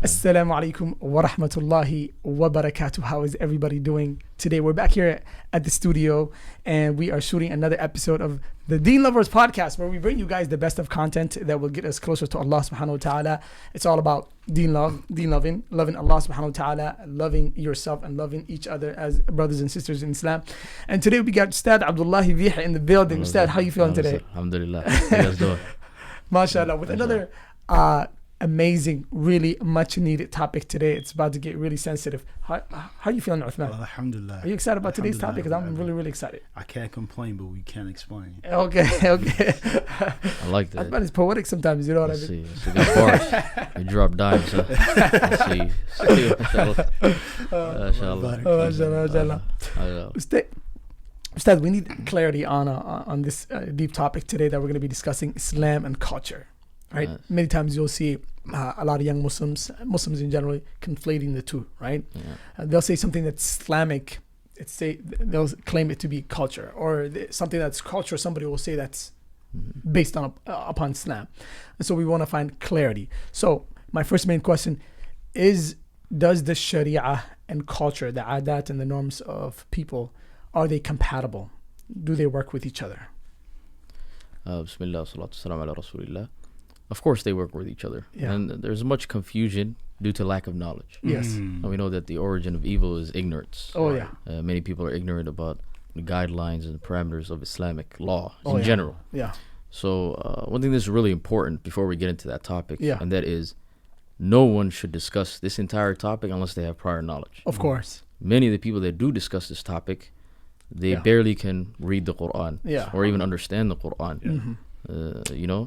Assalamu alaikum wa rahmatullahi wa barakatuh. How is everybody doing today? We're back here at the studio and we are shooting another episode of the Deen Lovers podcast, where we bring you guys the best of content that will get us closer to Allah subhanahu wa ta'ala. It's all about Deen love, Deen loving Allah subhanahu wa ta'ala, loving yourself and loving each other as brothers and sisters in Islam. And today we got Ustad Abdullahi Bihi in the building. Ustad, how are you feeling today? Alhamdulillah. How you guys doing? MashaAllah. With another amazing, really much needed topic today. It's about to get really sensitive. How are you feeling, Uthman? Well, alhamdulillah. Are you excited about today's topic? Because I'm really, really excited. I can't complain, but we can't explain. Okay. I like that. Uthman is poetic sometimes, you know what I mean? Let's see. We got bars. We drop dimes, huh? Let's see. MashaAllah. Ustad, we need clarity on this deep topic today that we're going to be discussing, Islam and culture. Right? Many times you'll see a lot of young Muslims in general, conflating the two, right? Yeah. They'll say something that's Islamic, they'll claim it to be culture, or something that's culture, somebody will say that's based upon Islam. And so we want to find clarity. So my first main question is, does the Sharia and culture, the adat and the norms of people, are they compatible? Do they work with each other? Bismillah, salatu salam ala rasulillah. Of course they work with each other. Yeah. And there's much confusion due to lack of knowledge. Yes. And we know that the origin of evil is ignorance. Oh, yeah. Many people are ignorant about the guidelines and the parameters of Islamic law in yeah. general. Yeah. So one thing that's really important before we get into that topic, Yeah. and that is no one should discuss this entire topic unless they have prior knowledge. Of course. Many of the people that do discuss this topic, they barely can read the Quran or even understand the Quran. Yeah. Mm-hmm.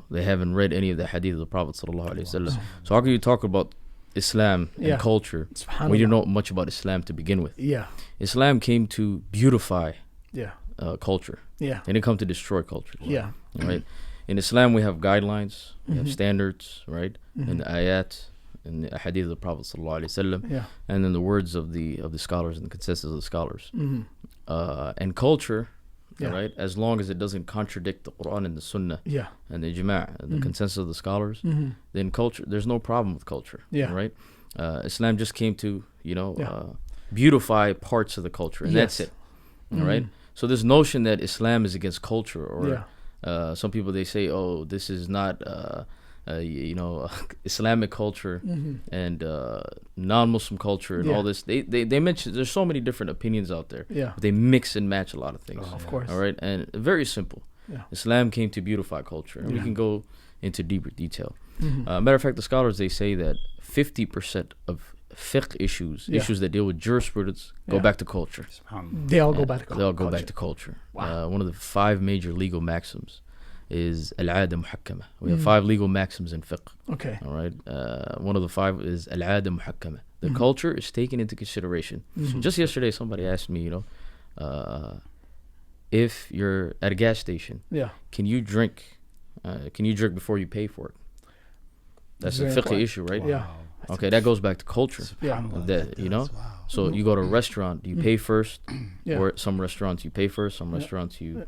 They haven't read any of the hadith of the Prophet sallallahu alaihi wasallam. So how can you talk about Islam and culture when you don't know much about Islam to begin with? Yeah. Islam came to beautify culture. Yeah. It didn't come to destroy culture. Yeah. Right. In Islam we have guidelines, we have standards, right? And the ayat and the hadith of the Prophet sallallahu alaihi wasallam. Yeah. And then the words of the scholars and the consensus of the scholars. Mm-hmm. And culture, right? As long as it doesn't contradict the Quran and the Sunnah and the Ijma' and the consensus of the scholars, then culture, there's no problem with culture, right? Islam just came to, beautify parts of the culture, and that's it, all right? So this notion that Islam is against culture, or some people, they say, oh, this is not, Islamic culture and non-Muslim culture and all this. They mention there's so many different opinions out there. Yeah. But they mix and match a lot of things. Of course. All right. And very simple. Yeah. Islam came to beautify culture. And we can go into deeper detail. Matter of fact, the scholars, they say that 50% of fiqh issues that deal with jurisprudence, go back to culture. They all go back to culture. They all go back to culture. Wow. One of the 5 major legal maxims is al-'ada muhakkama. We have 5 legal maxims in fiqh. Okay. All right. One of the 5 is al-'ada muhakkama. The culture is taken into consideration. Just yesterday, somebody asked me, if you're at a gas station, can you drink before you pay for it? That's a fiqh issue, right? Yeah. Okay, that goes back to culture. Yeah. So you go to a restaurant, do you pay first? Or some restaurants you pay first, some restaurants you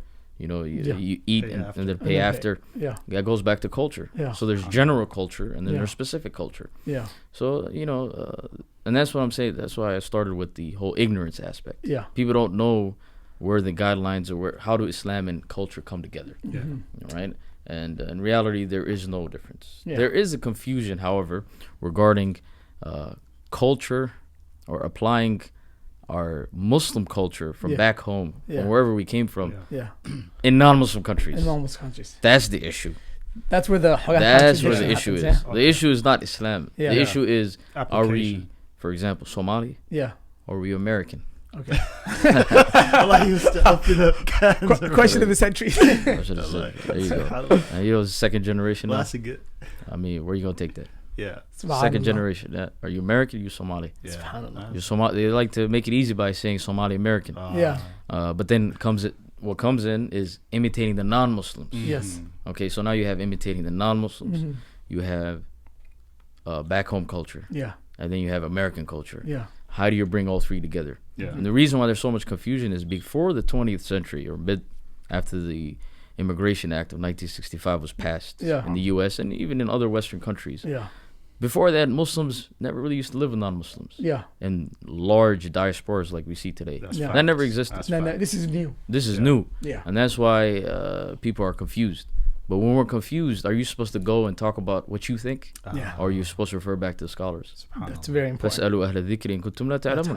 eat and then pay after. Yeah. That goes back to culture. Yeah. So there's general culture and then there's specific culture. Yeah. So, and that's what I'm saying. That's why I started with the whole ignorance aspect. Yeah. People don't know where the guidelines or how do Islam and culture come together. Yeah. Right? And in reality, there is no difference. Yeah. There is a confusion, however, regarding culture or applying our Muslim culture from back home, from wherever we came from, in non-Muslim countries. That's the issue. That's where the issue is. Yeah. The issue is not Islam. The issue is, are we, for example, Somali? Yeah. Or are we American? Okay. Allah used to open up cans. Question of the century. There you go. Second generation. Well, that's a good. I mean, where are you gonna take that? Yeah. Second generation. Are you American or you Somali? Yeah. You're Somali. They like to make it easy by saying Somali American. But then what comes in is imitating the non-Muslims. Yes. Okay, so now you have imitating the non-Muslims. You have back home culture. Yeah. And then you have American culture. Yeah. How do you bring all 3 together? Yeah. And the reason why there's so much confusion is before the 20th century, or after the Immigration Act of 1965 was passed in the U.S. and even in other Western countries, Before that, Muslims never really used to live with non-Muslims. Yeah. And large diasporas like we see today. That never existed. No, this is new. This is new. Yeah. And that's why people are confused. But when we're confused, are you supposed to go and talk about what you think? Yeah. Or are you supposed to refer back to the scholars? That's very important.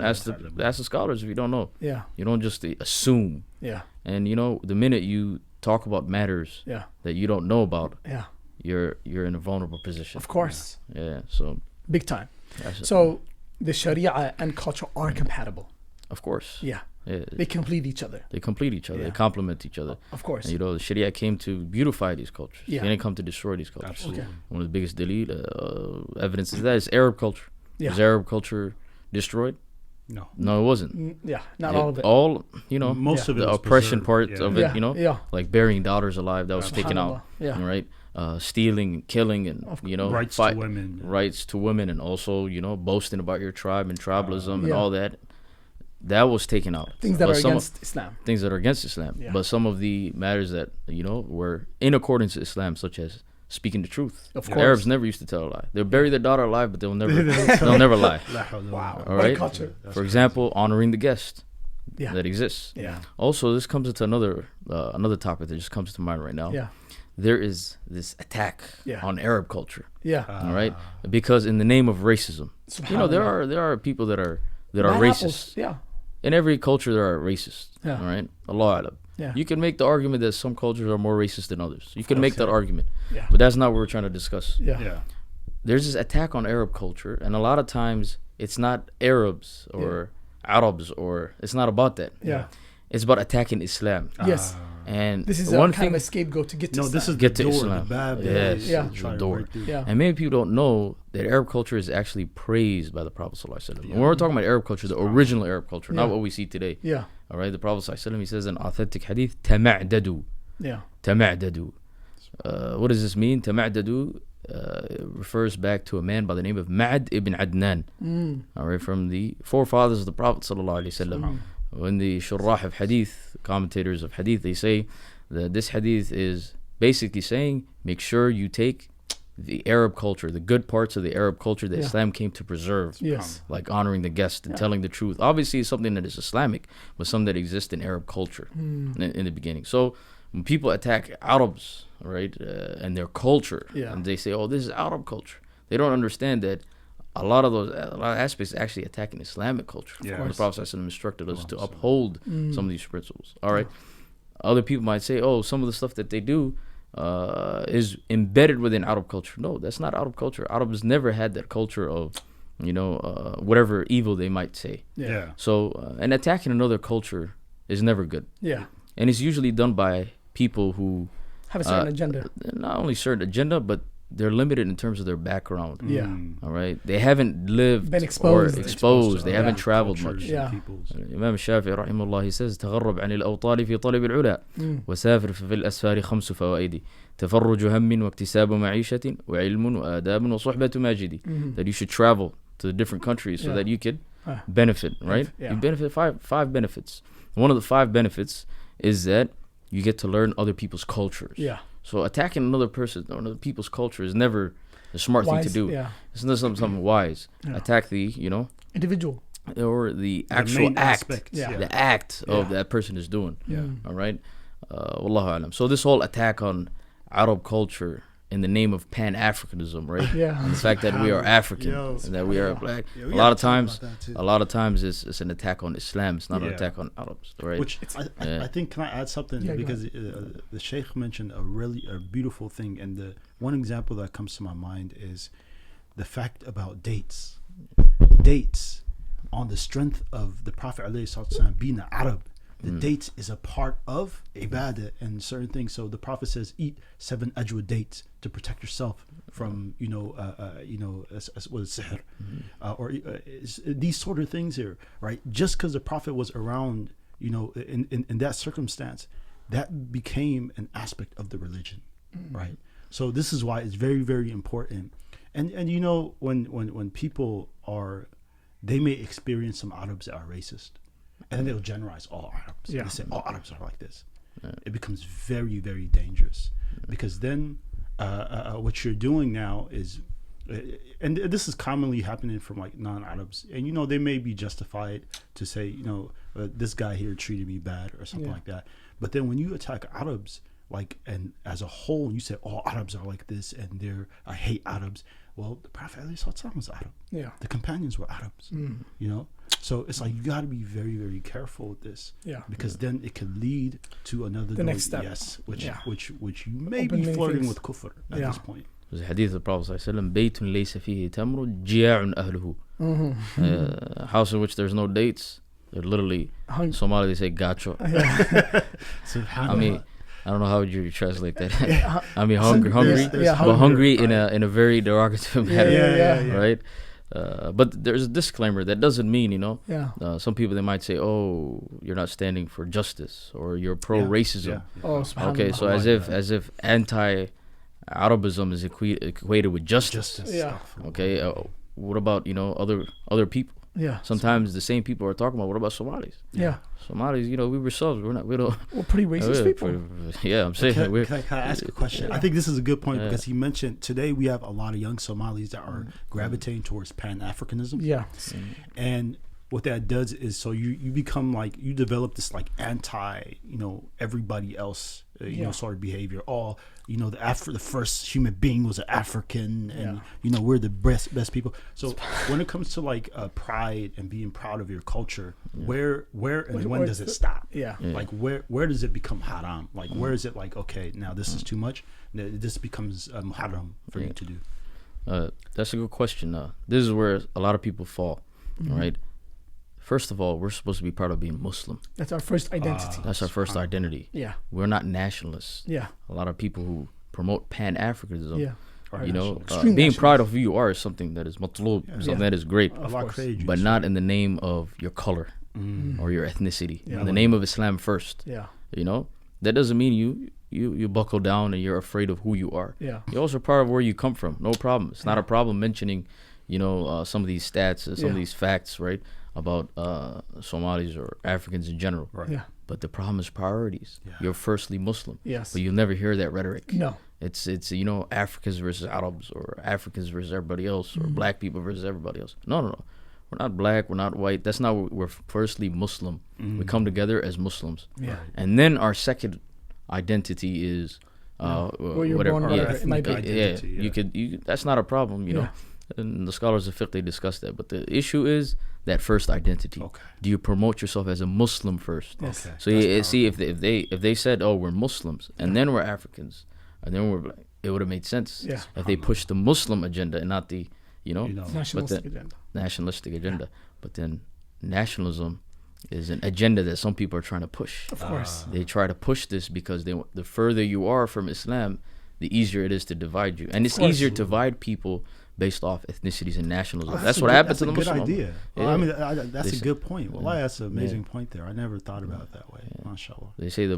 Ask the scholars if you don't know. Yeah. You don't just assume. Yeah. And the minute you talk about matters that you don't know about, you're in a vulnerable position. Of course. Yeah. So big time. So the Sharia and culture are compatible. Of course. Yeah. They complete each other. They complement each other. Of course. And, the Sharia came to beautify these cultures. Yeah. It didn't come to destroy these cultures. Absolutely. Okay. One of the biggest evidence is that is Arab culture. Yeah. Was Arab culture destroyed? No, it wasn't. Not all of it. Most of it the was oppression preserved. part of it, like burying daughters alive, that was taken out. Yeah. Right? Stealing, killing, and rights to women, and also boasting about your tribe and tribalism and all that. That was taken out. Things that are against Islam. Things that are against Islam. Yeah. But some of the matters that were in accordance with Islam, such as speaking the truth. Of course. Arabs never used to tell a lie. They'll bury their daughter alive, but they'll never lie. Wow. All right. Culture. For example, honoring the guest that exists. Yeah. Also, this comes into another topic that just comes to mind right now. Yeah. There is this attack on Arab culture. Yeah. All right. Because in the name of racism, there are people that are racist. Yeah. In every culture, there are racists. Yeah. All right. Allah Alam. Yeah. You can make the argument that some cultures are more racist than others. You can make that argument. Yeah. But that's not what we're trying to discuss. Yeah. There's this attack on Arab culture, and a lot of times it's not Arabs or Arabs, or it's not about that. Yeah. It's about attacking Islam. Yes. And this is one kind of a scapegoat to get to Islam. This is get the to door, Islam. the bab. Yes, the door. Yeah. And many people don't know that Arab culture is actually praised by the Prophet ﷺ. When we're talking about Arab culture, the original Arab culture, not what we see today. Yeah. All right. The Prophet ﷺ, he says in authentic hadith, "Tama'dadu." Yeah. Tama'dadu. What does this mean? Tama'dadu refers back to a man by the name of Ma'ad ibn Adnan. All right, from the forefathers of the Prophet ﷺ. When the shurrah of hadith, commentators of hadith, they say that this hadith is basically saying, make sure you take the Arab culture, the good parts of the Arab culture that Islam came to preserve, like honoring the guest and telling the truth. Obviously, it's something that is Islamic, but something that exists in Arab culture in the beginning. So when people attack Arabs, right, and their culture, and they say, oh, this is Arab culture, they don't understand that a lot of aspects actually attacking Islamic culture. The Prophet ﷺ instructed us to uphold some of these principles. All right. Other people might say, oh, some of the stuff that they do is embedded within Arab culture. No, that's not Arab culture. Arabs never had that culture of, whatever evil they might say. Yeah. So, and attacking another culture is never good. Yeah. And it's usually done by people who have a certain agenda. Not only certain agenda, but they're limited in terms of their background. Yeah. All right. They haven't been exposed. They haven't traveled much. Yeah. Imam Shafi'i rahimahullah, he says, تغرب عن الأوطال في طلب العلا وسافر في الأسفار خمس فوائد تفرج هم واكتساب معيشة وعلم وآداب وصحبة ماجد. That you should travel to the different countries so that you could benefit, right? You benefit five benefits. One of the 5 benefits is that you get to learn other people's cultures. Yeah. So attacking another people's culture is never a smart thing to do. Yeah. It's not something wise. Yeah. Attack the, individual. Or the actual act. The act of that person is doing. Yeah. All right. Wallahu alam. So this whole attack on Arab culture in the name of Pan-Africanism, right? Yeah. And the fact that we are African and that we are black. A lot of times it's an attack on Islam. It's not an attack on Arabs, right? Which I think, can I add something? Because the Sheikh mentioned a beautiful thing, and the one example that comes to my mind is the fact about dates. Dates, on the strength of the Prophet ﷺ being an Arab. The dates is a part of ibadah and certain things. So the Prophet says, eat 7 ajwa dates to protect yourself from, sihr, or these sort of things here, right? Just because the Prophet was around, in that circumstance, that became an aspect of the religion, right? So this is why it's very, very important. And when people they may experience some Arabs that are racist. And then they'll generalize all Arabs. They say all Arabs are like this. It becomes very, very dangerous because then what you're doing now is and this is commonly happening from like non-Arabs, and they may be justified to say, this guy here treated me bad or something like that. But then when you attack Arabs, like, and as a whole, you say all Arabs are like this, and I hate Arabs. Well, the Prophet was Arab. Yeah. The companions were Arabs. So it's like you got to be very, very careful with this. Yeah. Because then it could lead to another next step. Yes, which you may be flirting with kufr at this point. There's a hadith of the Prophet ﷺ, بيت ليس فيه تمر جياع أهله. House in which there's no dates. They're literally Somali. They say gacho. I mean, I don't know how would you translate that. I mean, hungry, but hungry in a very derogatory manner, right? But there's a disclaimer that doesn't mean, some people, they might say, oh, you're not standing for justice, or you're pro-racism. Okay, so as if anti-Arabism is equated with justice. Okay, what about other people? Yeah. Sometimes the same people are talking about, what about Somalis? Yeah. Somalis, we ourselves, we're pretty racist people. Yeah, I'm saying. Can I ask a question? I think this is a good point because he mentioned today we have a lot of young Somalis that are gravitating towards Pan-Africanism. Yeah. And what that does is, so you become like, you develop this like anti, everybody else, sort of behavior. All, the first human being was an African, and we're the best people. So when it comes to like pride and being proud of your culture, where and when does it stop? Like where does it become haram? Like where is it like, okay, now this is too much? This becomes haram for you to do. That's a good question. This is where a lot of people fall, right? First of all, we're supposed to be proud of being Muslim. That's our first identity. That's our first identity. Yeah. We're not nationalists. Yeah. A lot of people who promote Pan-Africanism, being proud of who you are is something that is matlub, something that is great, but not in the name of your color or your ethnicity. In the name of Islam first. Yeah. That doesn't mean you buckle down and you're afraid of who you are. Yeah. You're also proud of where you come from. No problem. It's not a problem mentioning, some of these stats, some of these facts, right? About Somalis or Africans in general. Right. Yeah. But the problem is priorities. Yeah. You're firstly Muslim. Yes. But you'll never hear that rhetoric. No. It's Africans versus Arabs, or Africans versus everybody else, or black people versus everybody else. No. We're not black, we're not white. That's not what we're firstly Muslim. We come together as Muslims. Yeah. And then our second identity is where you're born, identity. You could that's not a problem, And the scholars of fiqh, they discuss that. But the issue is that first identity. Okay. Do you promote yourself as a Muslim first? Yes. Okay. So if they said, oh, we're Muslims, and then we're Africans, and then we're black, it would have made sense if they pushed the Muslim agenda and not the nationalistic agenda. But then nationalism is an agenda that some people are trying to push. Of course. They try to push this because the further you are from Islam, the easier it is to divide you. And it's easier to divide people based off ethnicities and nationalism. That's what happened to the Muslim. That's a good idea. Yeah. I mean, that's a good point. Well, that's an amazing point there. I never thought about it that way. Yeah. MashaAllah. They say the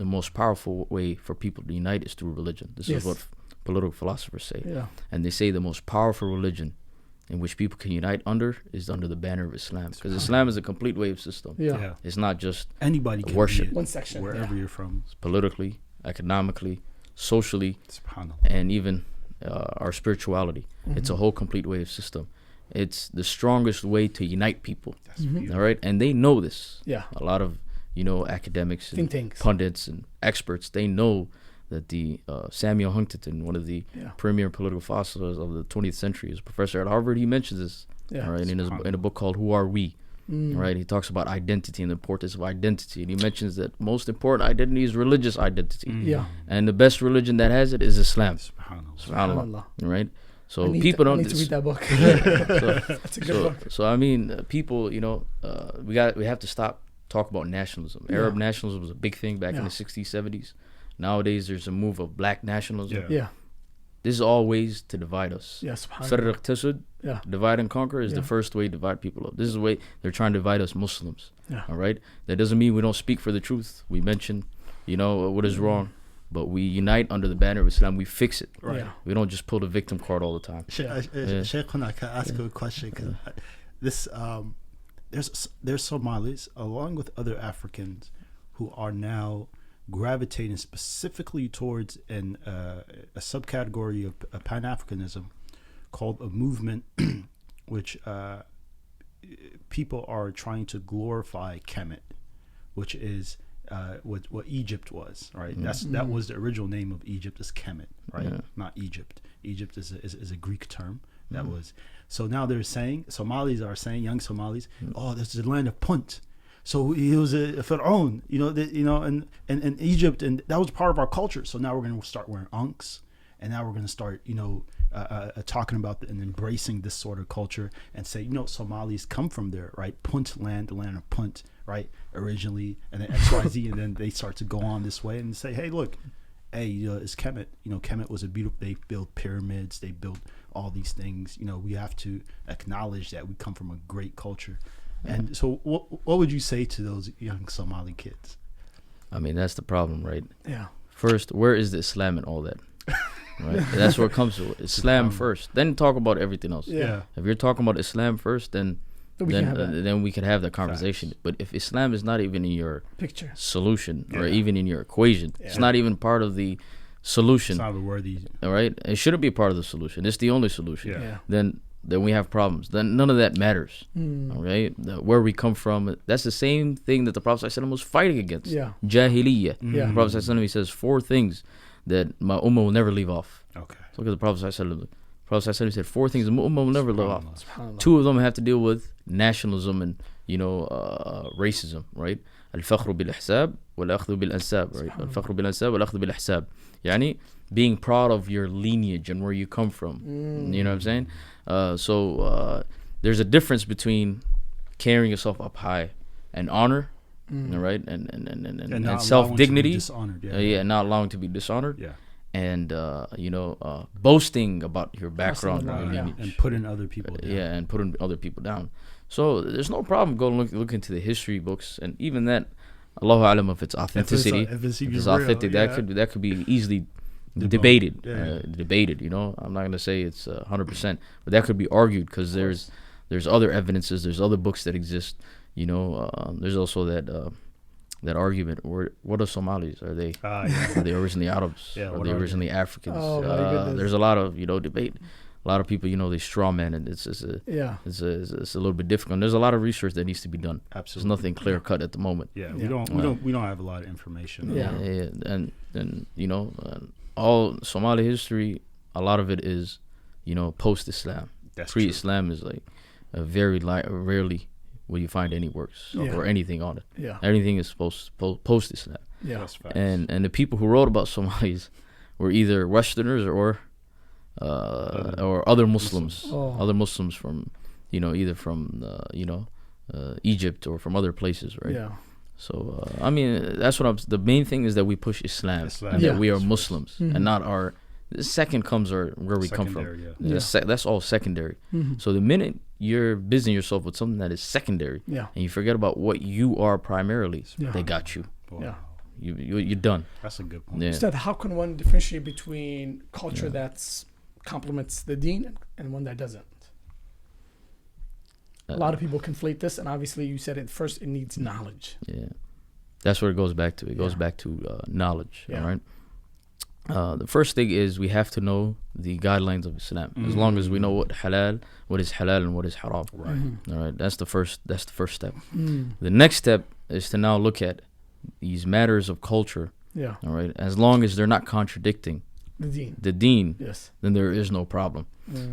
most powerful way for people to unite is through religion. This is what political philosophers say. Yeah. And they say the most powerful religion in which people can unite is under the banner of Islam. Because Islam is a complete wave system. Yeah. It's not just anybody can worship. One section. Wherever you're from. It's politically, economically, socially, and even our spirituality. It's a whole complete wave system. It's the strongest way to unite people. All right, and they know this. Yeah, a lot of academics and pundits and experts, they know that the Samuel Huntington, one of the premier political philosophers of the 20th century, is a professor at Harvard. He mentions this. All right, in a book called Who Are We? Right, he talks about identity and the importance of identity, and he mentions that most important identity is religious identity. Yeah, and the best religion that has it is Islam. Subhanallah. Right, so people don't. I need to read that book. That's a good book. So I mean, people, we have to stop talking about nationalism. Arab nationalism was a big thing back in the 60s, 70s. Nowadays, there's a move of black nationalism. Yeah. This is all ways to divide us. Yes. Divide and conquer is the first way to divide people up. This is the way they're trying to divide us Muslims. Yeah. All right. That doesn't mean we don't speak for the truth. We mention, what is wrong, but we unite under the banner of Islam. We fix it. Right. Yeah. We don't just pull the victim card all the time. Shaykhuna, I can ask you a question. Cause there's Somalis along with other Africans who are now gravitating specifically towards a subcategory of Pan-Africanism, called a movement which people are trying to glorify Kemet, which is what Egypt was, right? That was the original name of Egypt, is Kemet, right? Not Egypt. Egypt is a Greek term. That was, so now they're saying, Somalis are saying, young Somalis, oh, this is the land of Punt. So he was a Pharaoh, and Egypt, and that was part of our culture. So now we're going to start wearing ankhs, and now we're going to start, talking about and embracing this sort of culture, and say, Somalis come from there, right? Punt land, the land of Punt, right? Originally, and then XYZ, and then they start to go on this way and say, hey, look, it's Kemet. Kemet was a beautiful. They built pyramids. They built all these things. We have to acknowledge that we come from a great culture. And so, what would you say to those young Somali kids? I mean, that's the problem, right? Yeah. First, where is the Islam and all that? Right. That's where it comes to. Islam first, then talk about everything else. Yeah. If you're talking about Islam first, then we could have that conversation. Facts. But if Islam is not even in your picture solution or even in your equation, it's not even part of the solution. It's not worthy. All right, it shouldn't be part of the solution. It's the only solution. Yeah. Then we have problems. Then none of that matters. All right, where we come from. That's the same thing that the Prophet ﷺ was fighting against. Yeah. Jahiliyyah. Yeah. The Prophet ﷺ, he says 4 things that my ummah will never leave off. Okay. So look at the Prophet ﷺ. Prophet ﷺ said 4 things the ummah will never leave off. 2 of them have to deal with nationalism and racism, right? الفخر بالأحساب والأخذ بالأنساب, right? الفخر بالأنساب والأخذ بالأحساب. يعني being proud of your lineage and where you come from. You know what I'm saying? So there's a difference between carrying yourself up high and honor, right? And self-dignity. Not allowing to be dishonored. Yeah. And boasting about your background and putting other people down. Yeah, and putting other people down. So there's no problem going look into the history books, and even that, Allahu Alam, if it's authenticity, if it's authentic, that could be easily debated. I'm not gonna say it's 100%, but that could be argued because there's other evidences, there's other books that exist. There's also that argument. What are Somalis? Are they originally Arabs? Are they originally Africans? There's a lot of debate. A lot of people, they straw man, and it's a little bit difficult. And there's a lot of research that needs to be done. Absolutely, there's nothing clear cut at the moment. Yeah, we don't have a lot of information. And all Somali history, a lot of it is, post-Islam. Pre-Islam is like very rarely will you find any works or anything on it. Yeah, everything is post-Islam. Yeah, that's facts. And the people who wrote about Somalis were either Westerners or other Muslims, other Muslims from, either from Egypt or from other places, right? Yeah. So I mean, that's what the main thing is that we push Islam and that we are Muslims and not our. The second comes where we come from. That's all secondary. So the minute you're busying yourself with something that is secondary, and you forget about what you are primarily, they got you. Wow. Yeah. You're done. That's a good point. Yeah. Ustad, how can one differentiate between culture that's complements the Deen and one that doesn't? A lot of people conflate this, and obviously you said it first, it needs knowledge. Yeah, that's where it goes back to. It goes back to knowledge. All right. The first thing is we have to know the guidelines of Islam. As long as we know what is halal and what is haram. Right. All right. That's the first step. The next step is to now look at these matters of culture. Yeah. All right. As long as they're not contradicting the Deen, yes, then there is no problem.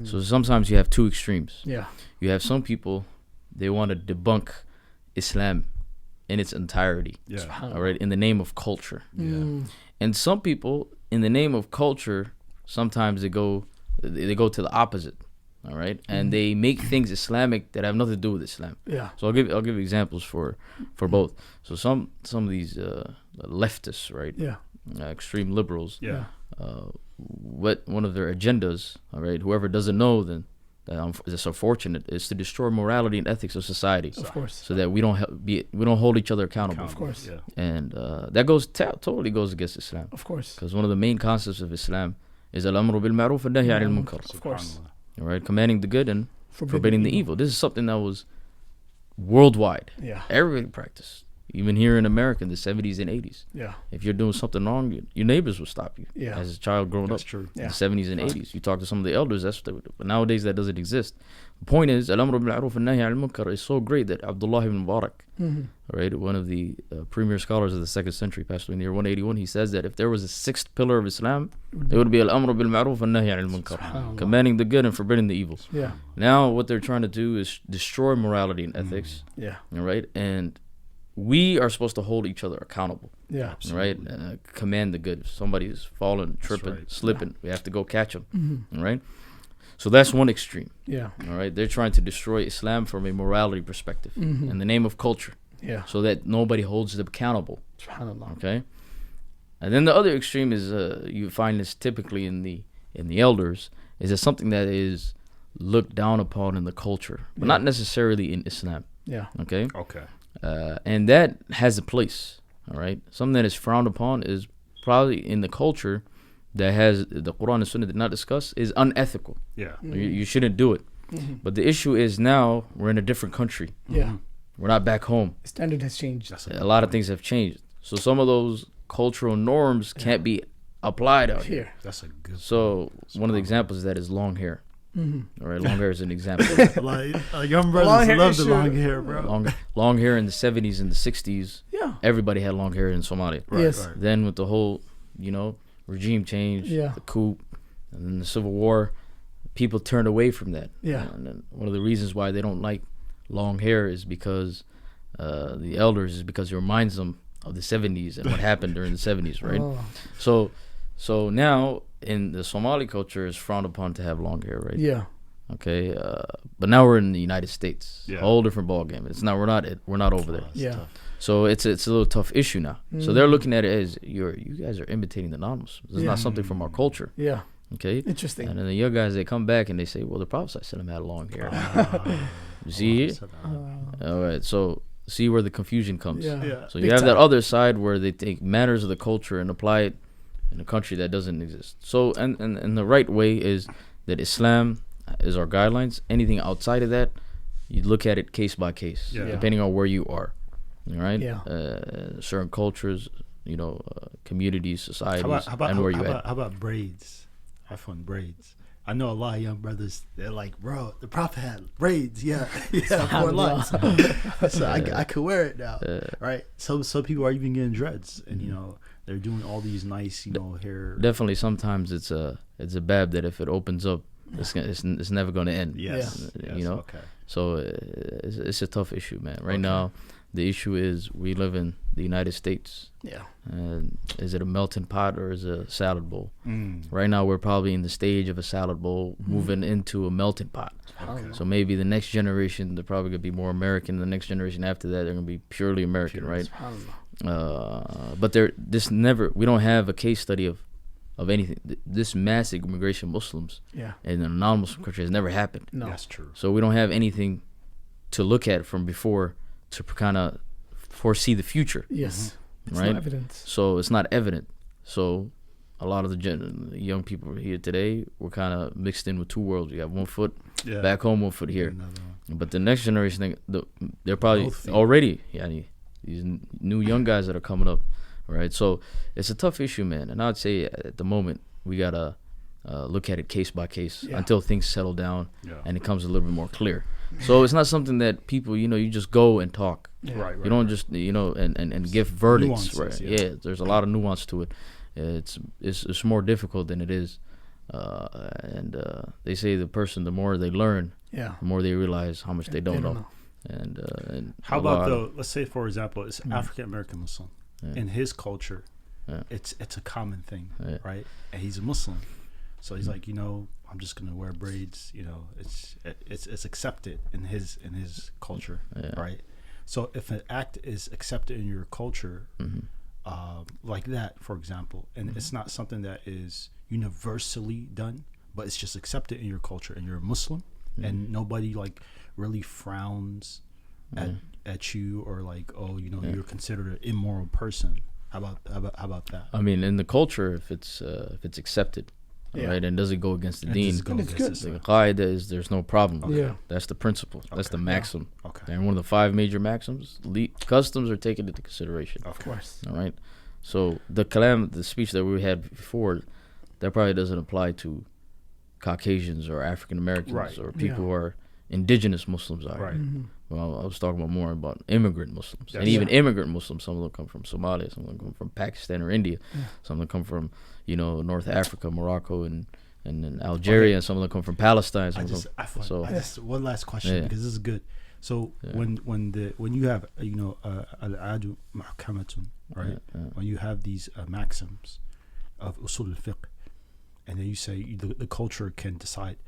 So sometimes you have 2 extremes. Yeah. You have some people, they want to debunk Islam in its entirety. Yeah. All right. In the name of culture. Yeah. And some people, in the name of culture, sometimes they go to the opposite. All right. And they make things Islamic that have nothing to do with Islam. Yeah. So I'll give examples for both. So some of these leftists, right? Yeah. Extreme liberals. Yeah. What one of their agendas, all right, whoever doesn't know, then it's unfortunate, is to destroy morality and ethics of society. Of course. So that we don't hold each other accountable. Of course. Yeah. And that totally goes against Islam. Of course. Because one of the main concepts of Islam is al-amru bil ma'ruf and nahy anil munkar. Of course. All right, commanding the good and forbidding the evil. This is something that was worldwide. Yeah. Everybody practiced. Even here in America in the 70s and 80s. Yeah. If you're doing something wrong, your neighbors will stop you. Yeah. As a child growing That's up. True. In the 70s and 80s. You talk to some of the elders, that's what they would do. But nowadays that doesn't exist. The point is, al-amru bil-ma'ruf an-nahy al-munkar is so great that Abdullahi ibn Mubarak, right, one of the premier scholars of the 2nd century, passed away in the year 181, he says that if there was a 6th pillar of Islam, it would be al-amru bil-ma'ruf an-nahy al-munkar, commanding the good and forbidding the evil. Yeah. Now what they're trying to do is destroy morality and ethics. Yeah. Right? And we are supposed to hold each other accountable. Yeah. Right? Command the good. If somebody's falling, tripping, slipping, we have to go catch them. Right? So that's one extreme. Yeah. All right? They're trying to destroy Islam from a morality perspective in the name of culture. Yeah. So that nobody holds them accountable. SubhanAllah. Okay? And then the other extreme is you find this typically in the elders, is that something that is looked down upon in the culture, but not necessarily in Islam. Yeah. Okay? Okay. And that has a place. All right? Something that is frowned upon is probably in the culture that has the Quran and Sunnah did not discuss is unethical. Yeah. You shouldn't do it. But the issue is now we're in a different country. Yeah. We're not back home. The standard has changed. A lot of things have changed. So some of those cultural norms can't be applied out here. That's a good So one of the examples of that is long hair. All right, long hair is an example. Like young brothers love the long hair, bro. Long hair in the 70s and the 60s. Yeah. Everybody had long hair in Somalia. Right, Yes. right. Then with the whole, regime change, the coup, and then the Civil War, people turned away from that. Yeah. And then one of the reasons why they don't like long hair is because the elders is because it reminds them of the 70s and what happened during the 70s, right? Oh. So now in the Somali culture, it's frowned upon to have long hair, right? Yeah. Okay, but now we're in the United States. Yeah. A whole different ball game. It's not. We're not over there. Yeah. So it's a little tough issue now. So they're looking at it as you guys are imitating the non-Muslims. It's not something from our culture. Yeah. Okay. Interesting. And then the young guys, they come back and they say, well, the Prophet ﷺ had long hair. You see here? All right. So see where the confusion comes. Yeah. So you have that other side where they take matters of the culture and apply it in a country that doesn't exist. So and the right way is that Islam is our guidelines. Anything outside of that, you look at it case by case, depending on where you are. All right. Yeah. Certain cultures, communities, societies, and where you at. How about braids? iPhone braids. I know a lot of young brothers. They're like, bro, the Prophet had braids. Yeah, 4 lines. So I could wear it now, right? So people are even getting dreads, and they're doing all these nice, hair. Definitely, sometimes it's a bab that if it opens up, it's never going to end. Yes. Okay. So it's a tough issue, man. Right now, the issue is we live in the United States. Yeah. And is it a melting pot or is it a salad bowl? Right now, we're probably in the stage of a salad bowl moving into a melting pot. Okay. So maybe the next generation, they're probably going to be more American. The next generation after that, they're going to be purely American, right? But we don't have a case study of anything. This massive immigration of Muslims in a non-Muslim country has never happened. No. That's true. So we don't have anything to look at from before to kind of foresee the future. Yes. It's right? no evidence. So it's not evident. So a lot of the young people here today, we're kind of mixed in with two worlds. You got one foot back home, one foot here. But the next generation, they're probably already, these new young guys that are coming up, right? So it's a tough issue, man. And I'd say at the moment, we got to look at it case by case until things settle down and it comes a little bit more clear. So it's not something that people, you just go and talk. Right. You don't just, and give verdicts. Nuances, right? There's a lot of nuance to it. It's more difficult than it is. And they say the more they learn, the more they realize how much they don't know. And how about let's say, for example, it's African American Muslim. In his culture, it's a common thing, right? And he's a Muslim. So he's like, I'm just gonna wear braids. It's accepted in his culture, right? So if an act is accepted in your culture, like that, for example, and it's not something that is universally done, but it's just accepted in your culture, and you're a Muslim, and nobody like really frowns at you or like, you're considered an immoral person. How about that? I mean, in the culture, if it's accepted, right? And does it go against the Deen? The qaida is there's no problem. Yeah, that's the principle. That's the maxim. Okay. And one of the 5 major maxims, customs are taken into consideration. Of course. All right. So the kalam, the speech that we had before, that probably doesn't apply to Caucasians or African Americans or people who are indigenous Muslims. Right. Well, I was talking more about immigrant Muslims. And even immigrant Muslims, some of them come from Somalia, some of them come from Pakistan or India, some of them come from, North Africa, Morocco and Algeria, and some of them come from Palestine. One last question, because this is good. So when you have al-adu mahkamatun, right? When you have these maxims of usul al-fiqh, and then you say the culture can decide,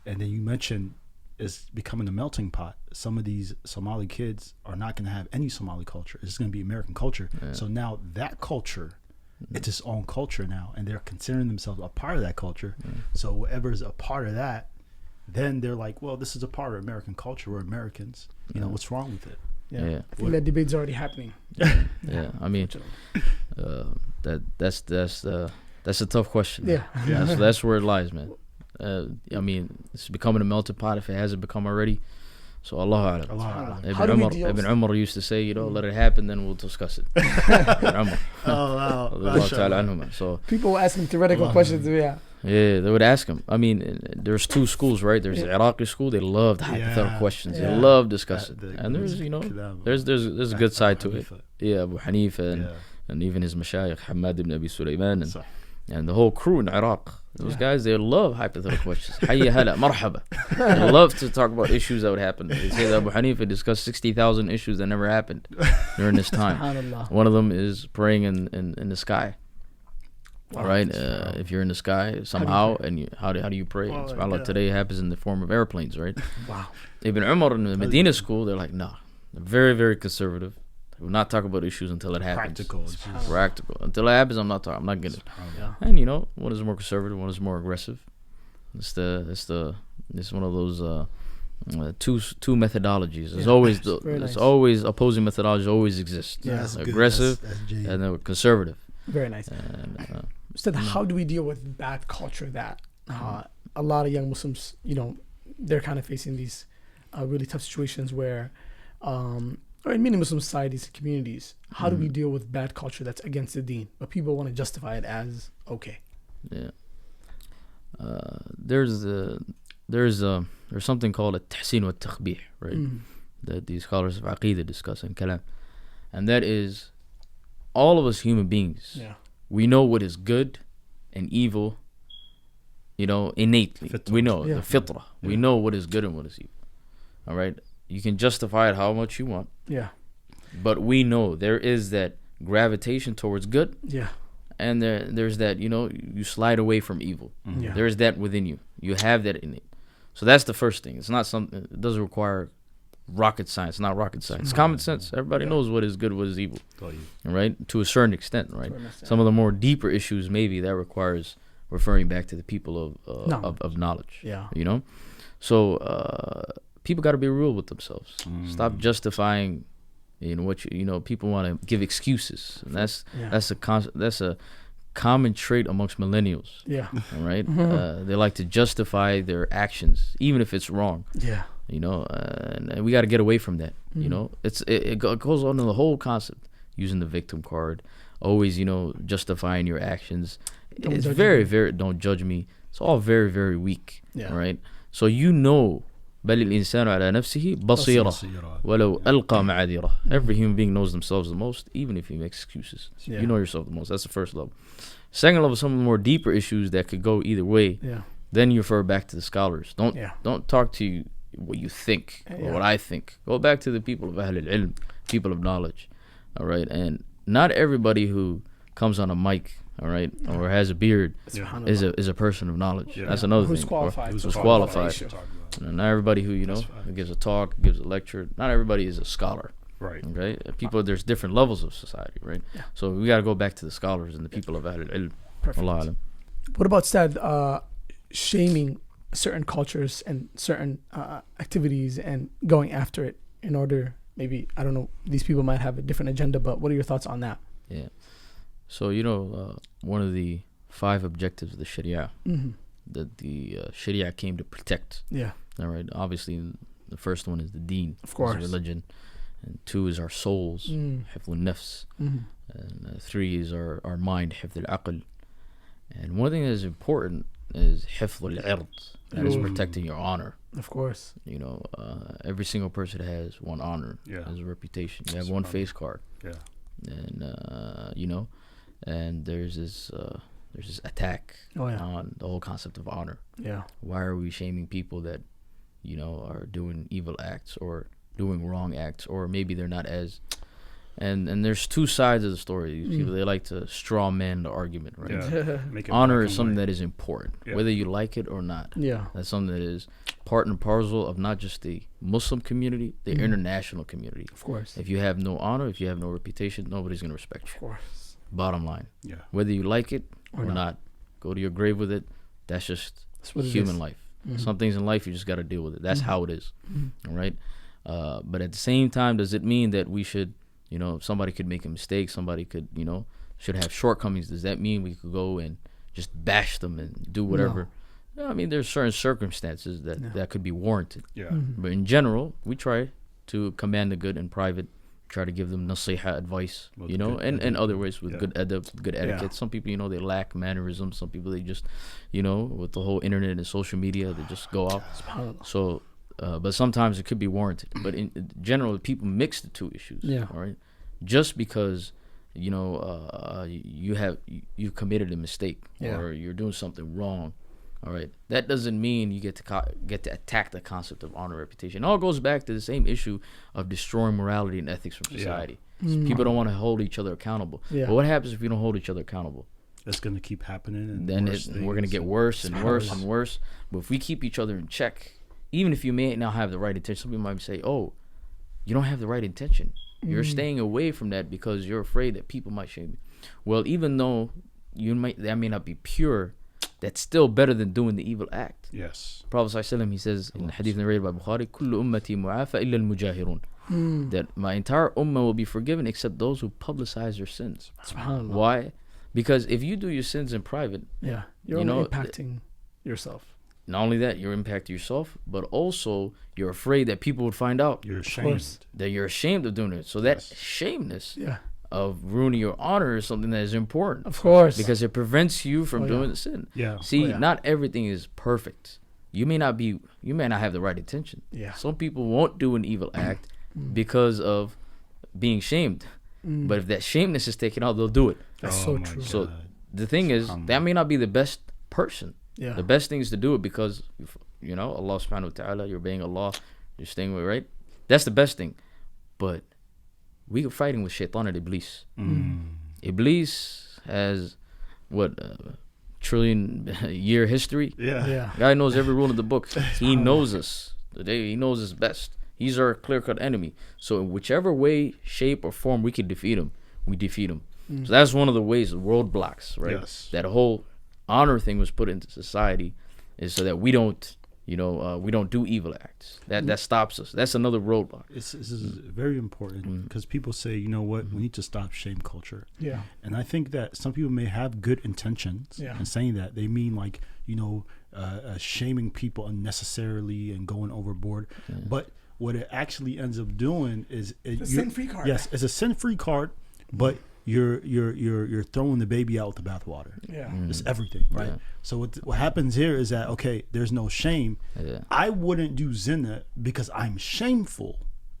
and then you mention is becoming a melting pot. Some of these Somali kids are not going to have any Somali culture. It's going to be American culture. So now that culture, it's its own culture now, and they're considering themselves a part of that culture. So whatever is a part of that, then they're like, well, this is a part of American culture. We're Americans. What's wrong with it? I think that debate's already happening. I mean, that's a tough question. That's where it lies, man. I mean, it's becoming a melting pot if it hasn't become already. So Allah Alam. Ibn Umar used to say, let it happen, then we'll discuss it. So people ask him theoretical questions. Yeah, they would ask him. I mean, there's 2 schools, right? There's the Iraqi school. They love the hypothetical questions. They love discussing. And there's a good side to it. Abu Hanifa and even his mashayikh, Hamad ibn Abi Sulaiman and the whole crew in Iraq. Those guys, they love hypothetical questions. Hayya hala, marhaba. They love to talk about issues that would happen. They say that Abu Hanifa discussed 60,000 issues that never happened during this time. One of them is praying in the sky. All right, if you're in the sky somehow, how do you pray? SubhanAllah, today it happens in the form of airplanes, right? Wow. Ibn Umar in the Medina school, they're like, nah, they're very, very conservative. We'll not talk about issues until it happens. Practical. Until it happens, I'm not getting it. And one is more conservative, one is more aggressive. It's one of those two methodologies. There's always opposing methodologies always exist. Aggressive and then conservative. Very nice. And, Ustad, how do we deal with bad culture that a lot of young Muslims, they're kind of facing these really tough situations where or in many Muslim societies and communities, how do we deal with bad culture that's against the Deen, but people want to justify it as okay? There's something called a tahsin wa takhbih, right? That these scholars of Aqeedah discuss in Kalam, and that is all of us human beings. We know what is good and evil, innately. We know the fitrah. We know what is good and what is evil. All right. You can justify it how much you want. But we know there is that gravitation towards good. And there's that, you slide away from evil. There's that within you. You have that in it. So that's the first thing. It's not something, it doesn't require rocket science. It's not rocket science. It's common sense. Everybody knows what is good, what is evil. Right? To a certain extent, right? Some of the more deeper issues, maybe that requires referring back to the people of knowledge. So, people got to be real with themselves. Stop justifying, what people want to give excuses, and that's a common trait amongst millennials. All right, they like to justify their actions, even if it's wrong. And we got to get away from that. It goes on in the whole concept, using the victim card, always justifying your actions. It's very, very don't judge me. It's all very, very weak. All right, so بل الإنسان على نفسه بصيرة ولو ألقى معاذيره. Every human being knows themselves the most, even if you make excuses. You know yourself the most. That's the first level. Second level, some of the more deeper issues that could go either way. Then you refer back to the scholars. Don't talk to what you think or what I think. Go back to the people of Ahl al-Ilm, people of knowledge. All right, and not everybody who comes on a mic, all right, or has a beard is a person of knowledge. That's another thing. Who's qualified. Not everybody who gives a talk, gives a lecture. Not everybody is a scholar. Right. Okay. People, there's different levels of society, right? So we got to go back to the scholars and the people of Ahl al-Ilm. Perfect. What about shaming certain cultures and certain activities and going after it in order? Maybe, I don't know, these people might have a different agenda, but what are your thoughts on that? So one of the 5 objectives of the Sharia that the Sharia came to protect. Yeah. All right. Obviously, the first one is the Deen, of course, religion, and 2 is our souls, حفظ النفس, and 3 is our mind, حفظ العقل. And one thing that is important is حفظ العرض, that is protecting your honor. Of course. You know, every single person has one honor, has a reputation. You have one face card. Yeah. And you know, and there's this attack on the whole concept of honor. Yeah. Why are we shaming people that, you know, are doing evil acts or doing wrong acts, or maybe they're not as, and there's 2 sides of the story. These people, they like to straw man the argument, right? Yeah. Honor is something that is important, whether you like it or not. Yeah. That's something that is part and parcel of not just the Muslim community, the international community. Of course. If you have no honor, if you have no reputation, nobody's going to respect you. Of course. Bottom line. Yeah. Whether you like it or not, go to your grave with it. That's just human life. Some things in life, you just got to deal with it. That's how it is. All right? But at the same time, does it mean that we should, you know, somebody could make a mistake, somebody could, you know, should have shortcomings? Does that mean we could go and just bash them and do whatever? No. I mean, there's certain circumstances that could be warranted. Yeah. But in general, we try to command the good in private, try to give them nasiha advice, you know, and other ways with good adab, good etiquette. Some people, you know, they lack mannerisms. Some people, they just, you know, with the whole internet and social media, they just go out. So, but sometimes it could be warranted. But in general, people mix the 2 issues. Yeah. All right. Just because, you know, you committed a mistake or you're doing something wrong, all right, that doesn't mean you get to attack the concept of honor, reputation. It all goes back to the same issue of destroying morality and ethics from society. So people don't want to hold each other accountable. But what happens if we don't hold each other accountable? That's going to keep happening, and then we're going to get worse and worse and worse. But if we keep each other in check, even if you may not have the right intention, some people might say, "Oh, you don't have the right intention. You're staying away from that because you're afraid that people might shame you." Well, even though that may not be pure, that's still better than doing the evil act. Yes. Prophet ﷺ, he says in the hadith narrated by Bukhari, كل أمتي معافى إلا المجاهرون, that my entire ummah will be forgiven except those who publicize their sins. Why? Because if you do your sins in private, you're only impacting yourself. Not only that, you're impacting yourself, but also you're afraid that people would find out. You're ashamed. That you're ashamed of doing it. So that shameness of ruining your honor is something that is important. Of course. Because it prevents you from doing the sin. Yeah. See, not everything is perfect. You may not have the right intention. Yeah. Some people won't do an evil act because of being shamed. But if that shameness is taken out, they'll do it. That's so true. God. So the thing is, that may not be the best person. Yeah. The best thing is to do it because, you know, Allah subhanahu wa ta'ala, you're obeying Allah, you're staying away, right? That's the best thing. But we are fighting with shaitan and iblis. Iblis has, trillion-year history? Yeah. Guy knows every rule in the book. He knows us. He knows us best. He's our clear-cut enemy. So in whichever way, shape, or form we can defeat him, we defeat him. So that's one of the ways, roadblocks, right? Yes. That whole honor thing was put into society is so that we don't, you know, we don't do evil acts. That stops us. That's another roadblock. This is very important because people say, you know what, we need to stop shame culture. Yeah. And I think that some people may have good intentions in saying that. They mean like, you know, shaming people unnecessarily and going overboard. But what it actually ends up doing is a sin-free card. Yes, it's a sin-free card, but you're throwing the baby out with the bathwater. Yeah. It's everything, right? Yeah. So what happens here is that, okay, there's no shame. Yeah. I wouldn't do zina because I'm shameful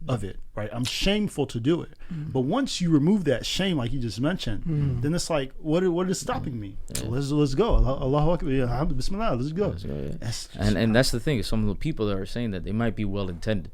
of it, right? I'm shameful to do it. But once you remove that shame, like you just mentioned, then it's like, what is stopping me? So let's go. Allahu Akbar, Bismillah, let's go. And that's the thing, is some of the people that are saying that they might be well intended.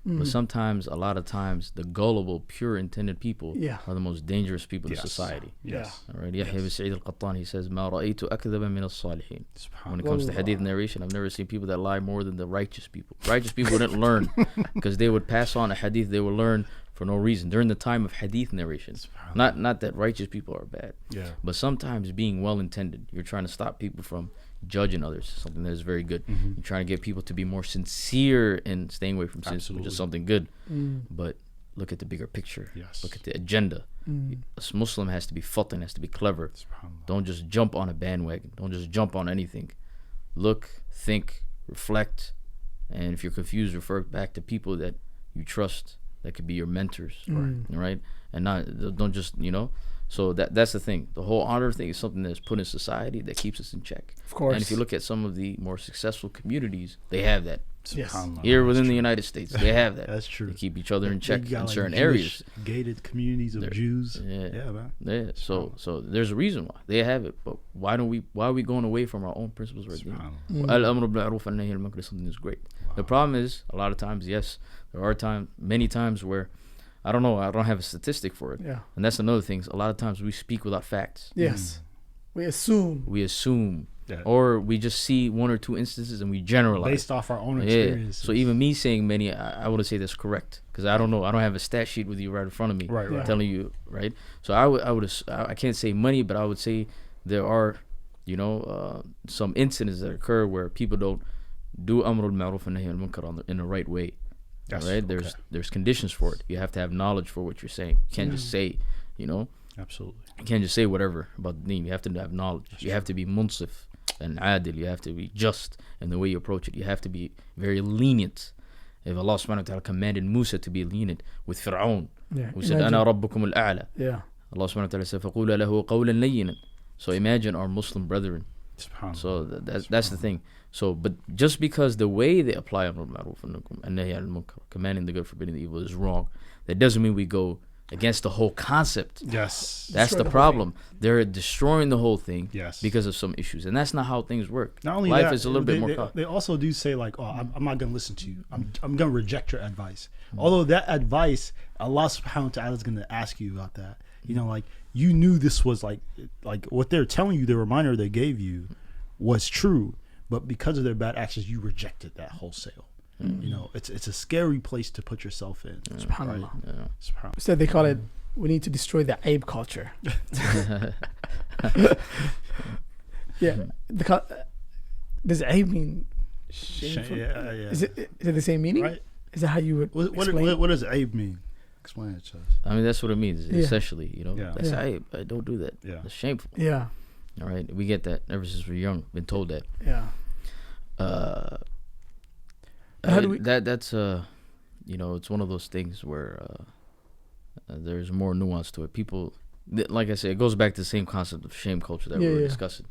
But sometimes, a lot of times, the gullible, pure intended people are the most dangerous people in society. Yes. All right. Yahya ibn Sa'id al-Qattan, he says, "Ma ra'aytu akdhaba min as-salihin." When it comes to hadith narration, I've never seen people that lie more than the righteous people. Righteous people didn't learn because they would pass on a hadith they would learn for no reason during the time of hadith narrations. Not that righteous people are bad. Yeah. But sometimes being well intended, you're trying to stop people from judging others, something that is very good. You're trying to get people to be more sincere in staying away from sins, which is something good. But look at the bigger picture. Yes. Look at the agenda. A Muslim has to be fatin, has to be clever. Don't just jump on a bandwagon. Don't just jump on anything. Look, think, reflect, and if you're confused, refer back to people that you trust, that could be your mentors, right? And don't just, So that's the thing. The whole honor thing is something that's put in society that keeps us in check. Of course. And if you look at some of the more successful communities, they have that. Yes. Here within the United States, they have that. That's true. They keep each other in check in certain Jewish, areas. Gated communities of Jews. Yeah, man. Yeah. So there's a reason why they have it, but why are we going away from our own principles right now? Al-amru bil-ma'ruf wal-nahy anil munkar is something that's great. Wow. The problem is a lot of times, yes, there are many times where I don't know, I don't have a statistic for it. Yeah. And that's another thing. A lot of times we speak without facts. Yes. We assume. Yeah. Or we just see one or two instances and we generalize based off our own experiences. So even me saying many, I wouldn't say that's correct because I don't know. I don't have a stat sheet with you right in front of me, telling you, right. So I can't say many, but I would say there are, some incidents that occur where people don't do amrul ma'ruf and nahy anil munkar in the right way. Yes, right. There's conditions for it. You have to have knowledge for what you're saying. You can't just say, Absolutely. You can't just say whatever about the deen. You have to have knowledge. You have to be munsif and adil. You have to be just in the way you approach it. You have to be very lenient. If Allah subhanahu wa ta'ala commanded Musa to be lenient with Fir'aun, who said, Ana rabbukum al-a'la. Allah subhanahu wa ta'ala said, فَقُولَ لَهُ قَوْلًا لَيِّنًا. So imagine our Muslim brethren. So that's the thing. So, but just because the way they apply amr al-ma'ruf and nahy anil munkar, commanding the good, forbidding the evil, is wrong, that doesn't mean we go against the whole concept. Yes. That's the problem. They're destroying the whole thing because of some issues. And that's not how things work. Not only life that, is a little bit more they also do say like, I'm not going to listen to you. I'm going to reject your advice. Although that advice, Allah subhanahu wa ta'ala is going to ask you about that. Like you knew this was like what they're telling you, the reminder they gave you was true. But because of their bad actions, you rejected that wholesale. It's a scary place to put yourself in. SubhanAllah. Right? SubhanAllah. So they call it, we need to destroy the aib culture. Does aib mean shameful? Yeah. Is it the same meaning? Right. Is that how you would explain? What does aib mean? Explain it to us. I mean, that's what it means, essentially. That's aib. Don't do that. Yeah. It's shameful. Yeah. All right. We get that ever since we're young. Been told that. Yeah. How do we? That's it's one of those things where there's more nuance to it. People, like I said, it goes back to the same concept of shame culture that we were discussing.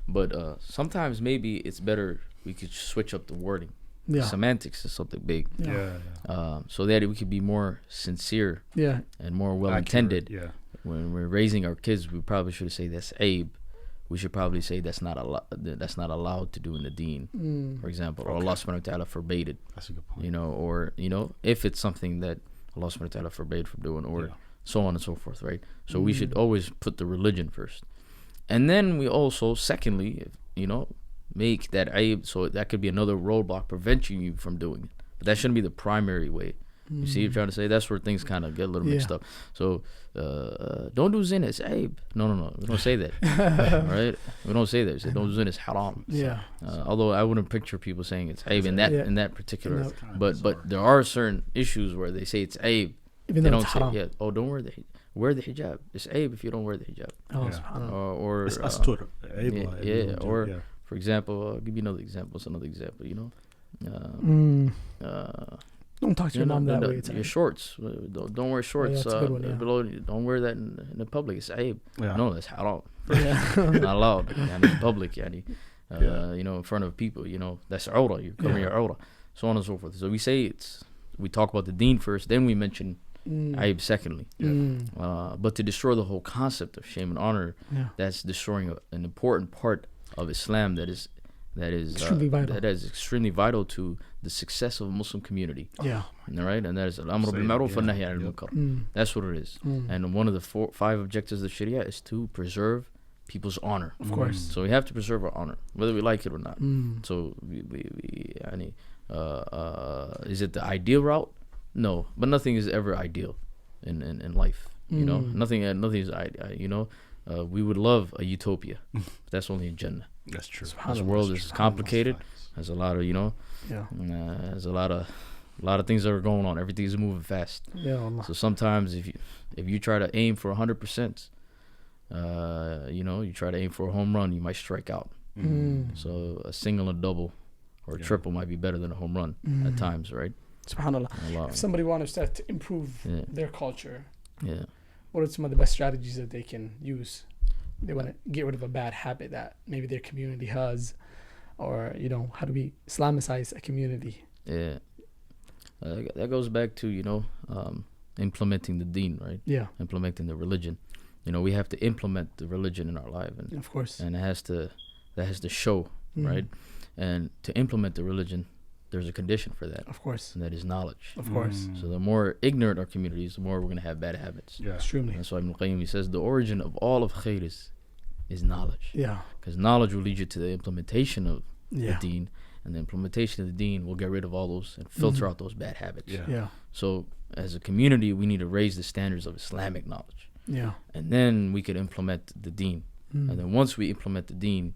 But sometimes maybe it's better we could switch up the wording. Yeah. Semantics is something big. So that we could be more sincere. And more well intended. When we're raising our kids, we probably should say that's aib. We should probably say that's not allowed to do in the deen, for example, or Allah subhanahu wa ta'ala forbade it. That's a good point. Or if it's something that Allah subhanahu wa ta'ala forbade from doing, or so on and so forth, right? So we should always put the religion first, and then we also, secondly, make that aib, so that could be another roadblock preventing you from doing it. But that shouldn't be the primary way. You see what I'm trying to say? That's where things kind of get a little mixed up. So don't do zina, it's aib. No. We don't say that. Right? We don't say that. We say don't do zina, it's haram. Although I wouldn't picture people saying it's aib in that particular. But there are certain issues where they say it's aib. Even they though don't it's say, haram. wear the hijab. It's aib if you don't wear the hijab. Or it's astur. For example, I'll give you another example. It's another example, Don't talk to your mom that way. Your shorts. Don't wear shorts. Below. Don't wear that in the public. It's aib. No, that's haram. Not allowed. In public. In front of people. That's awrah. You cover your awrah. So on and so forth. So we talk about the deen first, then we mention aib secondly. But to destroy the whole concept of shame and honor, that's destroying an important part of Islam that is extremely vital. That is extremely vital to the success of a Muslim community. All right, and that is al-amr bil-ma'ruf wa nahy anil munkar. That's what it is. And one of the 5 objectives of Sharia is to preserve people's honor. Of course. So we have to preserve our honor, whether we like it or not. So is it the ideal route? No, but nothing is ever ideal in life. Nothing is ideal. We would love a utopia. But that's only in Jannah. That's true. This world is complicated. Has a lot of, has a lot of A lot of things are going on. Everything's moving fast. Yeah, Allah. So sometimes if you try to aim for 100%, you try to aim for a home run, you might strike out. So a single and double or a triple might be better than a home run at times, right? SubhanAllah. Allah. If somebody wants to improve their culture, what are some of the best strategies that they can use? They want to get rid of a bad habit that maybe their community has, or how do we Islamicize a community? Yeah, that goes back to implementing the Deen, right? Yeah, implementing the religion. We have to implement the religion in our life, and of course, and that has to show, right? And to implement the religion, there's a condition for that, of course, and that is knowledge, of course. So the more ignorant our community is, the more we're going to have bad habits. Yeah, extremely. That's why Ibn Qayyim, he says the origin of all of khair is knowledge. Yeah, because knowledge will lead you to the implementation of the yeah, Deen, and the implementation of the Deen will get rid of all those and filter out those bad habits. yeah, So as a community, we need to raise the standards of Islamic knowledge, yeah. and then we could implement the Deen. And then once we implement the Deen,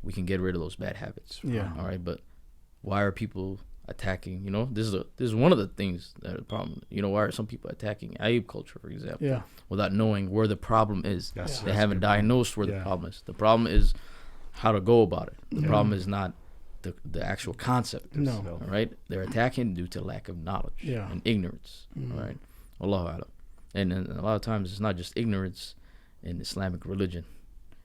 we can get rid of those bad habits. Yeah. All right. But why are people attacking? This is one of the things that are the problem. Why are some people attacking Aib culture, for example, Yeah. without knowing where the problem is? That's They haven't diagnosed where the problem is. The problem is how to go about it. The problem is not the actual concept. No. All right. They're attacking due to lack of knowledge and ignorance. All right. Allahu Alam. And a lot of times it's not just ignorance in Islamic religion.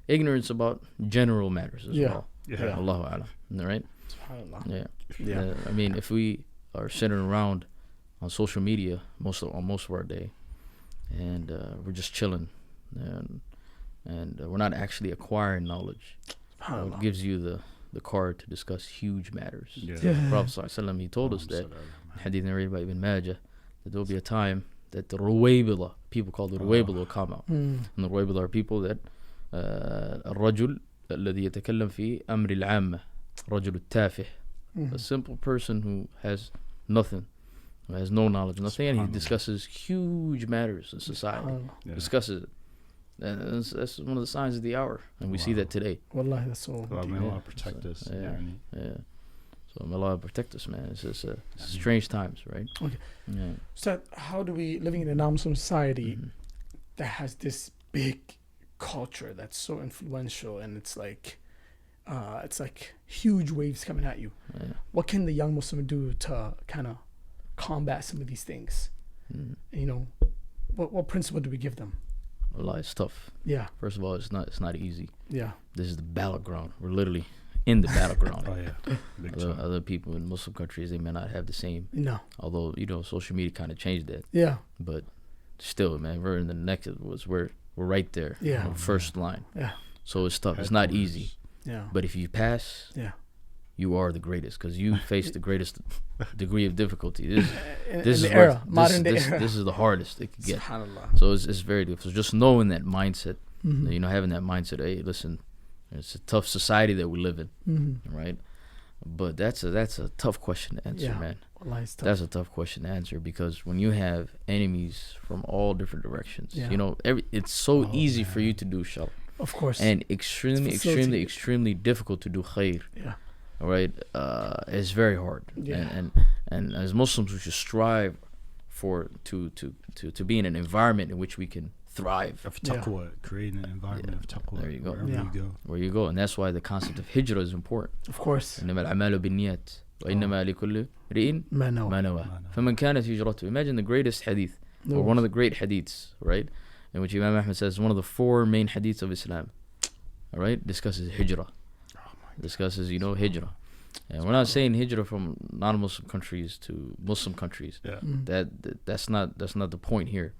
Ignorance about general matters as well. Yeah. Allahu Alam. All right. SubhanAllah. Yeah. I mean, if we are sitting around on social media most of our day, and we're just chilling, and we're not actually acquiring knowledge, it gives you the card to discuss huge matters. The Prophet ﷺ, he told us that, hadith narrated by Ibn Majah, that there will be a time that the Ruwaybila, people called the Ruwaybila, will come out. And the Ruwaybila are people that الرجل الذي يتكلم في أمر العامة رجل التافه, a simple person who has nothing, who has no knowledge, nothing, and he discusses huge matters in society. Discusses it. And that's one of the signs of the hour, and we see that today. Wallahi, that's so. May Allah protect us. Yeah. So may Allah protect us, man. It's just strange times, right? Okay. Yeah. So how do we, living in a non-Muslim society that has this big culture that's so influential, and it's like huge waves coming at you. What can the young Muslim do to kind of combat some of these things? What principle do we give them? Allah, it's tough. Yeah. First of all, it's not easy. Yeah. This is the battleground. We're literally in the battleground. Other people in Muslim countries, they may not have the same. No. Although social media kind of changed that. Yeah. But still, man, we're in the next. We're right there. Yeah. First line. Yeah. So it's tough. It's not easy. Yeah. But if you pass, you are the greatest, because you face the greatest degree of difficulty. This is the hardest it could get. So it's very difficult. So just knowing that mindset, having that mindset. Hey, listen, it's a tough society that we live in, right? But that's a tough question to answer, man. That's a tough question to answer, because when you have enemies from all different directions, it's so easy for you to do shar. Of course. And extremely difficult to do khair. Yeah. All right. It's very hard. Yeah. And as Muslims, we should strive to be in an environment in which we can thrive. Of taqwa, creating an environment of taqwa. There you go. Where you go. And that's why the concept of hijrah is important. Of course. إنما الأعمال بالنيات وإنما لكل امرئ ما نوى. فمن كانت هجرته. Imagine the greatest hadith, or one of the great hadiths, right? In which Imam Ahmad says one of the 4 main hadiths of Islam, all right, discusses hijrah. Discusses, hijrah. And we're not saying hijrah from non-Muslim countries to Muslim countries. Yeah. That's not the point here.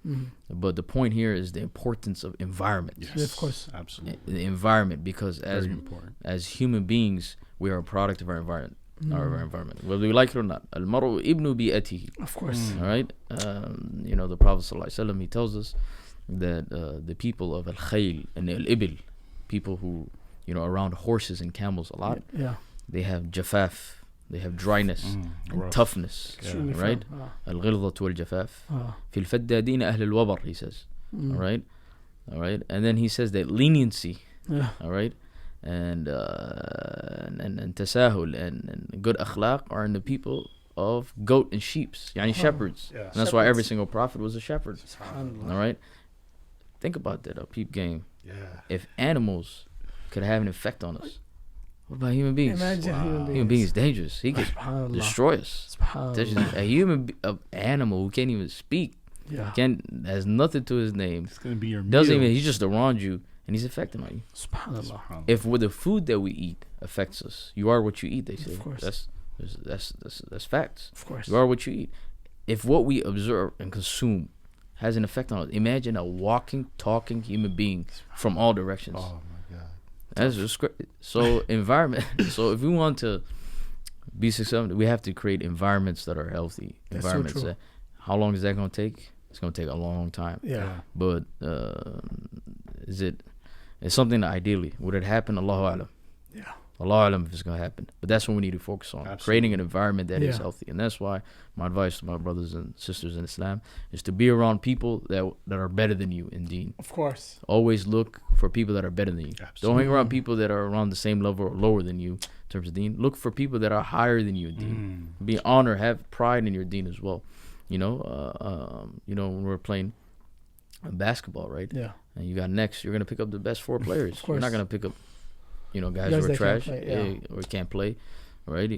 But the point here is the importance of environment. Yes, of course. Absolutely. The environment, because as human beings, we are a product of our environment. Our environment, whether we like it or not. Al-mar'u ibnu bi'atihi. Of course. All right. The Prophet ﷺ, he tells us that the people of al-khayl and al-ibil, people who around horses and camels a lot, they have jafaf, they have dryness and toughness, right? Al-ghilzatu wal-jafaf fil faddadin ahl al-wabar, he says. All right, and then he says that leniency, all right, and tasahul and good akhlaq are in the people of goat and sheeps, yani shepherds. Yeah. And that's why every single prophet was a shepherd. All right? Think about that, peep game. Yeah. If animals could have an effect on us, what about human beings? Imagine human beings is dangerous. He could destroy us. A animal who can't even speak, has nothing to his name. It's gonna be your meal. He's just around you and he's affecting on you. SubhanAllah. If with the food that we eat affects us, you are what you eat. They say. Of course. That's facts. Of course. You are what you eat. If what we observe and consume has an effect on us, imagine a walking, talking human being from all directions. Oh my God. That's just so environment. So if we want to be successful, we have to create environments that are healthy. That's environments. So how long is that going to take? It's going to take a long time. Yeah. But it's something that ideally would it happen? Allahu Alam. Yeah. Allahu Alam if it's going to happen. But that's what we need to focus on. Absolutely. Creating an environment that is healthy. And that's why my advice to my brothers and sisters in Islam is to be around people that are better than you in Deen. Of course. Always look for people that are better than you. Absolutely. Don't hang around people that are around the same level or lower than you in terms of Deen. Look for people that are higher than you in Deen. Be honored, have pride in your Deen as well. When we're playing basketball, right? Yeah. And you got next, you're gonna pick up the best 4 players. Of course. You're not gonna pick up, guys who are trash or can't play, right?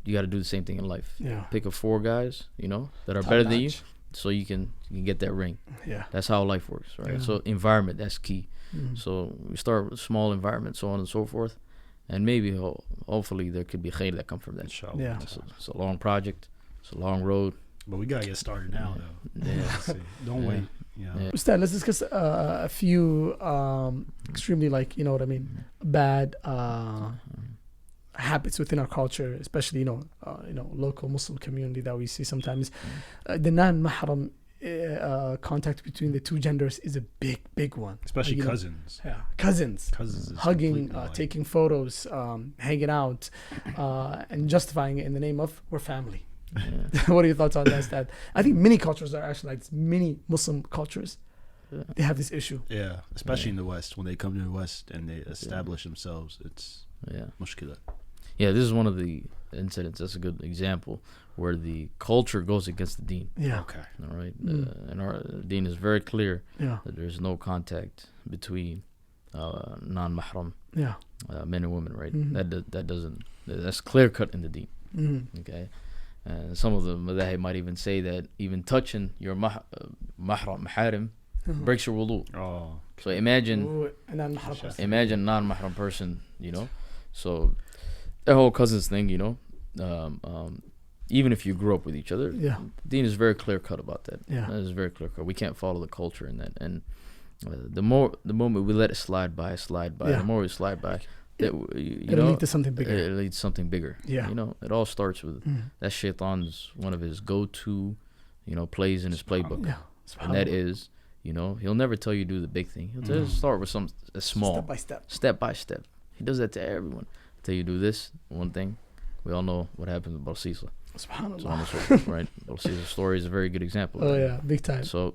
You got to do the same thing in life. Yeah. Pick up 4 guys, that are better than you, so you can get that ring. Yeah. That's how life works, right? Yeah. So environment, that's key. So we start with small environment, so on and so forth, and maybe hopefully there could be khair that come from that. Yeah. It's a long project. It's a long road. But we gotta get started now, though. Yeah. Don't wait. Yeah. Ustad, let's discuss a few extremely, bad habits within our culture, especially local Muslim community that we see sometimes. The non-mahram contact between the two genders is a big one. Especially cousins. Yeah, cousins hugging, taking photos, hanging out, and justifying it in the name of we're family. Yeah. What are your thoughts on that? I think many cultures are actually like many Muslim cultures. Yeah. They have this issue. Yeah, especially in the West. When they come to the West and they establish themselves, it's mushkila. Yeah, this is one of the incidents. That's a good example where the culture goes against the Deen. Yeah. Okay. All right. And our Deen is very clear that there's no contact between non-mahram men and women. Right. Mm-hmm. That's clear cut in the Deen. Mm-hmm. Okay. And some of the madhahib might even say that even touching your maharim breaks your wudu. Oh. So imagine a non-mahram person, So the whole cousins thing, even if you grew up with each other, Deen is very clear cut about that. Yeah. That is very clear cut. We can't follow the culture in that. And the moment we let it slide by, the more we slide by, it'll lead to something bigger. It leads to something bigger. Yeah. It all starts with that shaitan's one of his go-to, plays in his playbook. Yeah. And that is, he'll never tell you to do the big thing. He'll tell you to start with a small. Step by step. He does that to everyone. Tell you do this, one thing. We all know what happened with Balsisa. SubhanAllah. Right? Balsisa's story is a very good example. Oh, yeah. Big time. So,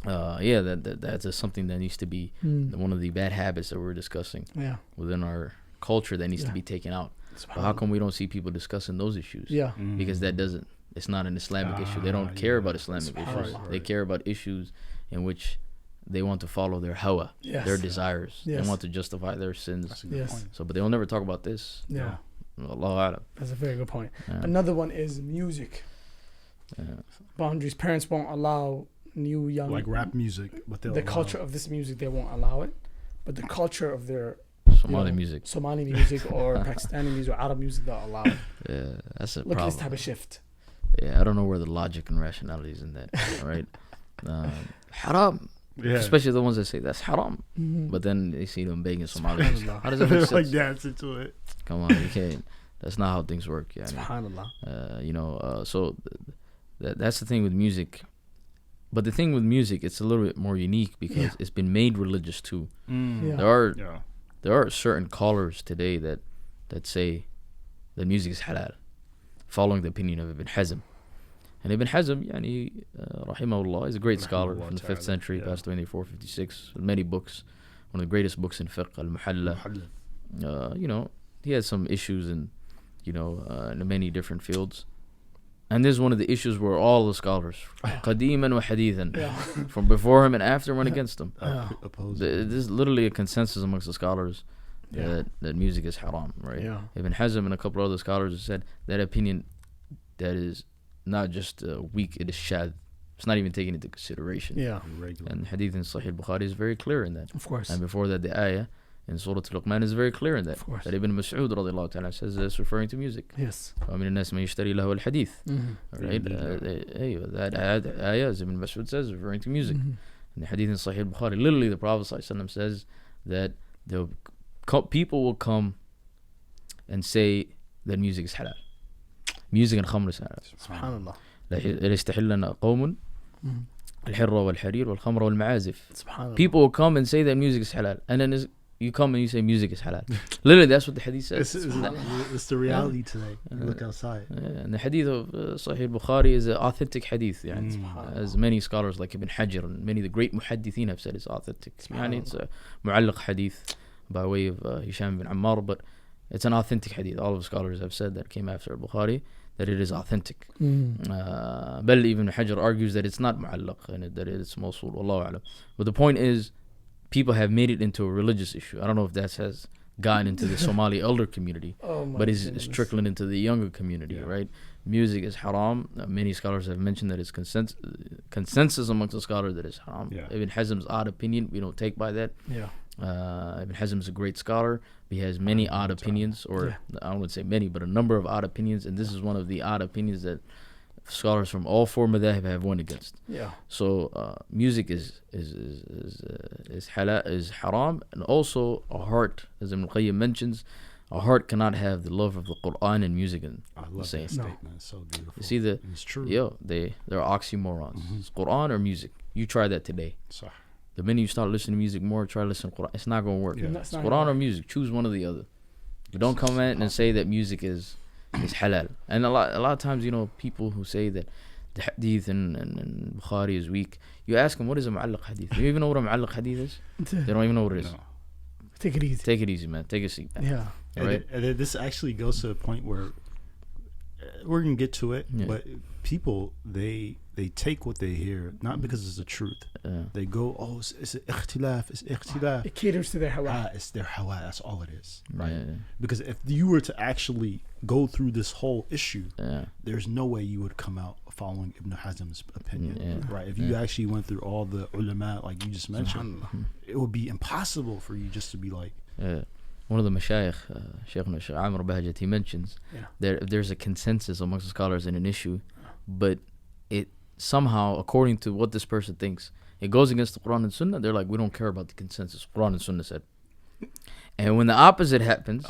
that's something that needs to be one of the bad habits that we're discussing within our culture that needs to be taken out. But how come we don't see people discussing those issues? Yeah. Because it's not an Islamic issue. They don't care about Islamic issues. Right. They care about issues in which they want to follow their hawa, their desires. They want to justify their sins. Yes. So, but they'll never talk about this. Yeah. Allahu A'lam. That's a very good point. Yeah. Another one is music. Yeah. Boundaries. Parents won't allow new young like rap music, but the culture of this music they won't allow it, but the culture of their Somali music or Pakistani music or Arab music they'll allow it. Yeah, that's a Look problem. At this type of shift. Yeah, I don't know where the logic and rationality is in that. All right, haram. Yeah. Especially the ones that say that's haram, but then they see them begging Somalis. How does that make sense? Like dancing to it. Come on, you can't. That's not how things work. Yeah, SubhanAllah. So that's the thing with music. But the thing with music, it's a little bit more unique because it's been made religious too. Yeah. There are certain callers today that say that music is halal, following the opinion of Ibn Hazm. And Ibn Hazm, rahimahullah, is a great scholar from the 5th century, passed away in 456, with many books, one of the greatest books in fiqh, al-Muhalla. He had some issues in many different fields. And this is one of the issues where all the scholars, qadiman wa hadithan, from before him and after, went against him. This is literally a consensus amongst the scholars that music is haram, right? Ibn Hazm and a couple other scholars have said that opinion, that is not just weak, it is shadh. It's not even taken into consideration. And hadith in Sahih Bukhari is very clear in that. Of course. And before that, the ayah in Surah Luqman is very clear in that. Of course. That Ibn Mas'ud radiallahu ta'ala says it's referring to music. Yes. وَمِنَ النَّاسِ مَن يَشْتَرِي لَهُ الْحَدِيثِ. Right? That ayah, as Ibn Mas'ud says, is referring to music. In the hadith in Sahih Bukhari, literally the Prophet says that people will come and say that music is halal. Music and khamr is halal. SubhanAllah. يستحلنا قوم الحر والحرير والخمر والمعازف. People will come and say that music is halal, and then you come and you say music is halal. Literally, that's what the hadith says. It's the reality today. You look outside. And the hadith of Sahih Bukhari is an authentic hadith. As many scholars like Ibn Hajar and many of the great muhaddithin have said, it's authentic. It's a mu'allaq hadith by way of Hisham bin Ammar, but it's an authentic hadith. All of the scholars have said that came after Bukhari that it is authentic. Bal even Hajar argues that it's not mu'allaq and that it's mawsul. Wallahu a'lam. But the point is, people have made it into a religious issue. I don't know if that has gotten into the Somali elder community, but it's trickling into the younger community, right? Music is haram. Many scholars have mentioned that it's consensus amongst the scholars that it's haram. Ibn Hazm's odd opinion, we don't take by that. Ibn Hazm is a great scholar. He has many odd opinions, or I wouldn't say many, but a number of odd opinions, and this is one of the odd opinions that scholars from all four madhahib have went against. So music is haram, and also a heart, as Ibn Qayyim mentions, a heart cannot have the love of the Quran and music in the same. Statement. It's so beautiful. You see it's true. They're oxymorons. It's Quran or music. You try that today. The minute you start listening to music more, try to listen to Quran. It's not going to work. It's Quran or music. Choose one or the other. But don't come in and say that music is halal. And a lot of times, people who say that the hadith and Bukhari is weak, you ask them, what is a mu'allaq hadith? Do you even know what a mu'allaq hadith is? They don't even know what it is. Take it easy. Take it easy, man. Take a seat. Right? And this actually goes to a point where we're going to get to it, but people, they take what they hear, not because it's the truth. They go, it's ikhtilaf, it's ikhtilaf. It caters to their hawa. It's their hawa, that's all it is, right? Because if you were to actually go through this whole issue, there's no way you would come out following Ibn Hazm's opinion, right? If you actually went through all the ulama, like you just mentioned, it would be impossible for you just to be like... One of the mashayikh, Shaykhuna Shaykh Amr Bahjat, he mentions there's a consensus amongst the scholars in an issue, but it somehow, according to what this person thinks, it goes against the Quran and Sunnah. They're like, we don't care about the consensus. Quran and Sunnah said. And when the opposite happens,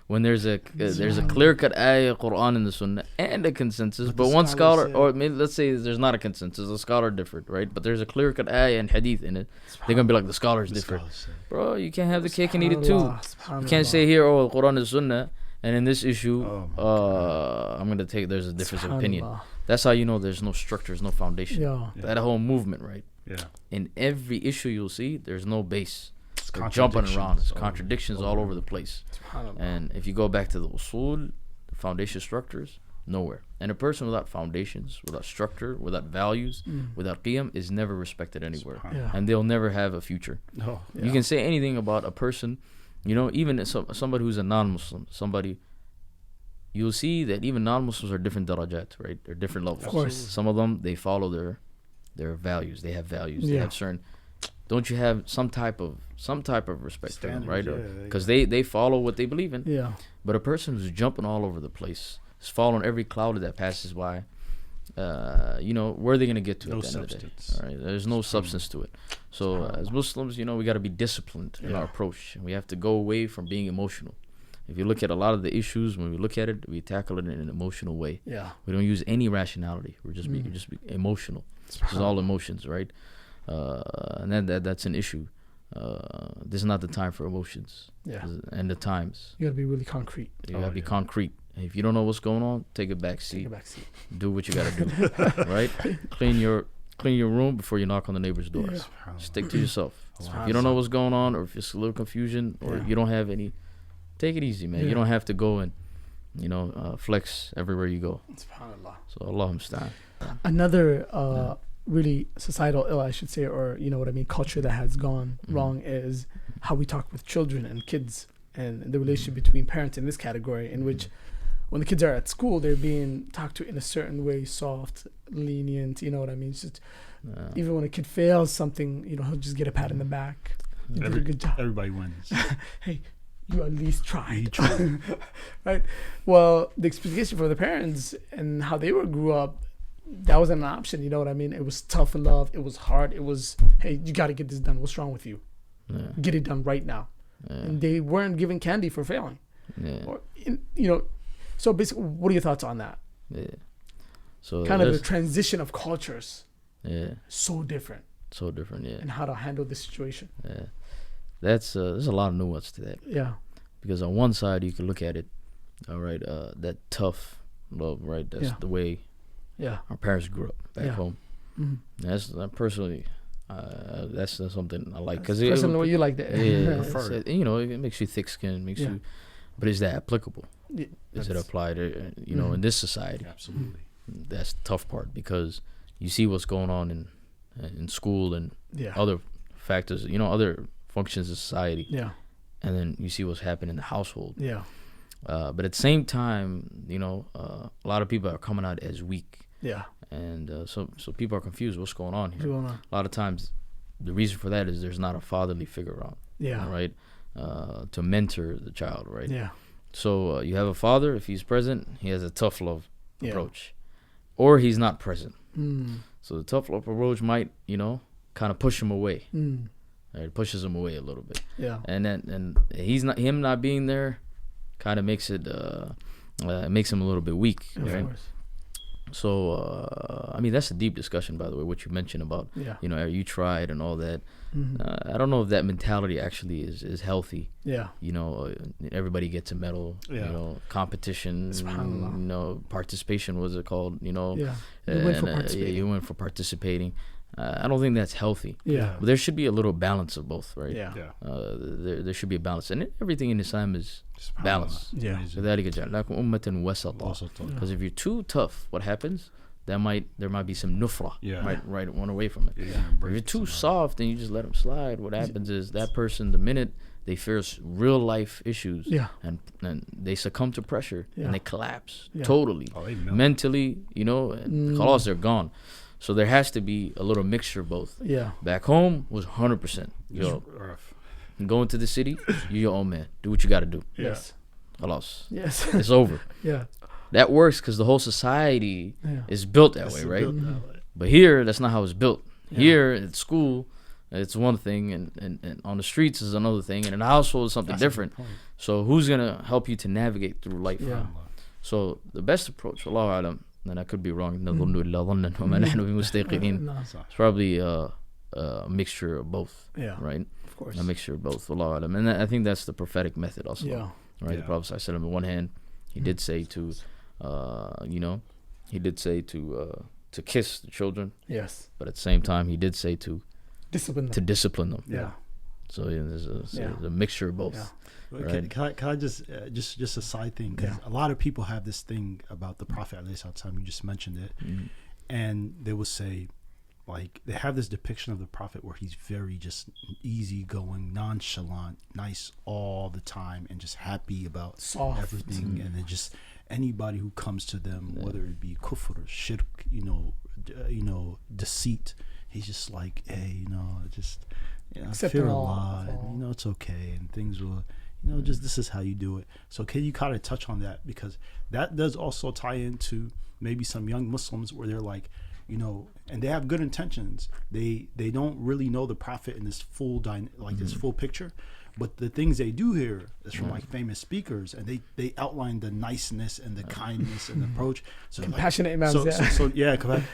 when there's a clear-cut ayah, Quran and the Sunnah, and a consensus, but one scholar, or maybe let's say there's not a consensus, a scholar differed, right? But there's a clear-cut ayah and hadith in it. They're going to be like, the scholars different. Bro, you can't have the cake and eat it too. You can't say here, Quran and Sunnah, and in this issue, I'm going to take, there's a difference of opinion. That's how you know there's no structure, there's no foundation. That whole movement, right? In every issue you'll see, there's no base. They're jumping around. It's contradictions all over the place. And if you go back to the usul, the foundation structures, nowhere. And a person without foundations, without structure, without values, without qiyam is never respected anywhere. And they'll never have a future. You can say anything about a person, even somebody who's a non-Muslim, you'll see that even non-Muslims are different darajat, right? They're different levels. Of course. Some of them, they follow their values. They have values. They have certain... Don't you have some type of respect for them, right? Because they follow what they believe in. But a person who's jumping all over the place, is following every cloud that passes by, where are they going to get to at the end of the day? All right? There's no substance to it. So as Muslims, we got to be disciplined in our approach. And we have to go away from being emotional. If you look at a lot of the issues, when we look at it, we tackle it in an emotional way. We don't use any rationality. We're just be emotional. This is all emotions, right? And that's an issue. This is not the time for emotions. And the times. You gotta be really concrete. You gotta be concrete. And if you don't know what's going on, take a back seat. Do what you gotta do. Right? Clean your room before you knock on the neighbor's door. Stick to yourself. If you don't know what's going on, or if it's a little confusion, or you don't have any, take it easy, man. You don't have to go and flex everywhere you go. SubhanAllah. So Allah musta'an. Another really societal ill, I should say, or culture that has gone wrong is how we talk with children and kids and the relationship between parents in this category, in which when the kids are at school, they're being talked to in a certain way, soft, lenient, It's just, even when a kid fails something, he'll just get a pat in the back. You did a good job. Everybody wins. Hey, you at least tried. Right? Well, the expectation for the parents and how they grew up, that wasn't an option, It was tough love. It was hard. It was, hey, you got to get this done. What's wrong with you? Yeah. Get it done right now. Yeah. And they weren't given candy for failing. Yeah. Or, so basically, what are your thoughts on that? Yeah. So kind of the transition of cultures. Yeah. So different. Yeah. And how to handle the situation. Yeah. That's there's a lot of nuance to that. Yeah. Because on one side you can look at it, all right, that tough love, right? That's the way our parents grew up back home. Mm-hmm. That's personally, that's something I like. Because personally, what you like that. It makes you thick-skinned, makes you. But is that applicable? Yeah, is it applied, in this society? Absolutely. That's the tough part, because you see what's going on in school and other factors, other functions of society. Yeah. And then you see what's happening in the household. Yeah. But at the same time, a lot of people are coming out as weak. Yeah. And so people are confused. What's going on here? A lot of times, the reason for that is there's not a fatherly figure around. Yeah. Right. To mentor the child. Right. Yeah. So you have a father. If he's present, he has a tough love approach, or he's not present. So the tough love approach might, kind of push him away. It pushes him away a little bit. Yeah. And him not being there, kind of makes it makes him a little bit weak. Of course. So that's a deep discussion, by the way, what you mentioned about you tried and all that. I don't know if that mentality actually is healthy. Yeah. Everybody gets a medal. Yeah. Competition. Participation. What's it called? You win for participating. You win for participating. I don't think that's healthy. Yeah. But there should be a little balance of both, right? Yeah. There should be a balance, and everything in Islam is balance. Yeah. Because if you're too tough, what happens? There might be some nufra. Yeah. Might run away from it. Yeah. If you're too soft and you just let them slide, what happens is that person, the minute they face real life issues, and they succumb to pressure, and they collapse totally, mentally, and khalas, they're gone. So there has to be a little mixture of both. Yeah. Back home was 100%. Going to the city, you're your own man. Do what you got to do. Yes. Khalas. Yes. It's over. Yeah. That works because the whole society is built that way, right? But here, that's not how it's built. Yeah. Here at school, it's one thing, and on the streets is another thing, and in the household is something different. So who's going to help you to navigate through life? Yeah. So the best approach, Allahu Alam, and I could be wrong, it's probably a mixture of both, right? Of course. A mixture of both, Allahu Alam. And I think that's the prophetic method also, right? The Prophet ﷺ, on one hand, he did say to, to kiss the children. Yes. But at the same time, he did say to discipline them. Yeah. So there's a mixture of both. Yeah. Right. Can I just a side thing? Because a lot of people have this thing about the Prophet ﷺ. You just mentioned it, and they will say, like, they have this depiction of the Prophet where he's very just easygoing, nonchalant, nice all the time, and just happy about everything. And then just anybody who comes to them, whether it be kufr, shirk, deceit, he's just like, hey, just fear Allah, and, it's okay, and things will. Just this is how you do it. So can you kind of touch on that? Because that does also tie into maybe some young Muslims where they're like, and they have good intentions. They don't really know the Prophet in this full this full picture. But the things they do here is from like famous speakers, and they outline the niceness and the kindness and the approach. So compassionate imams.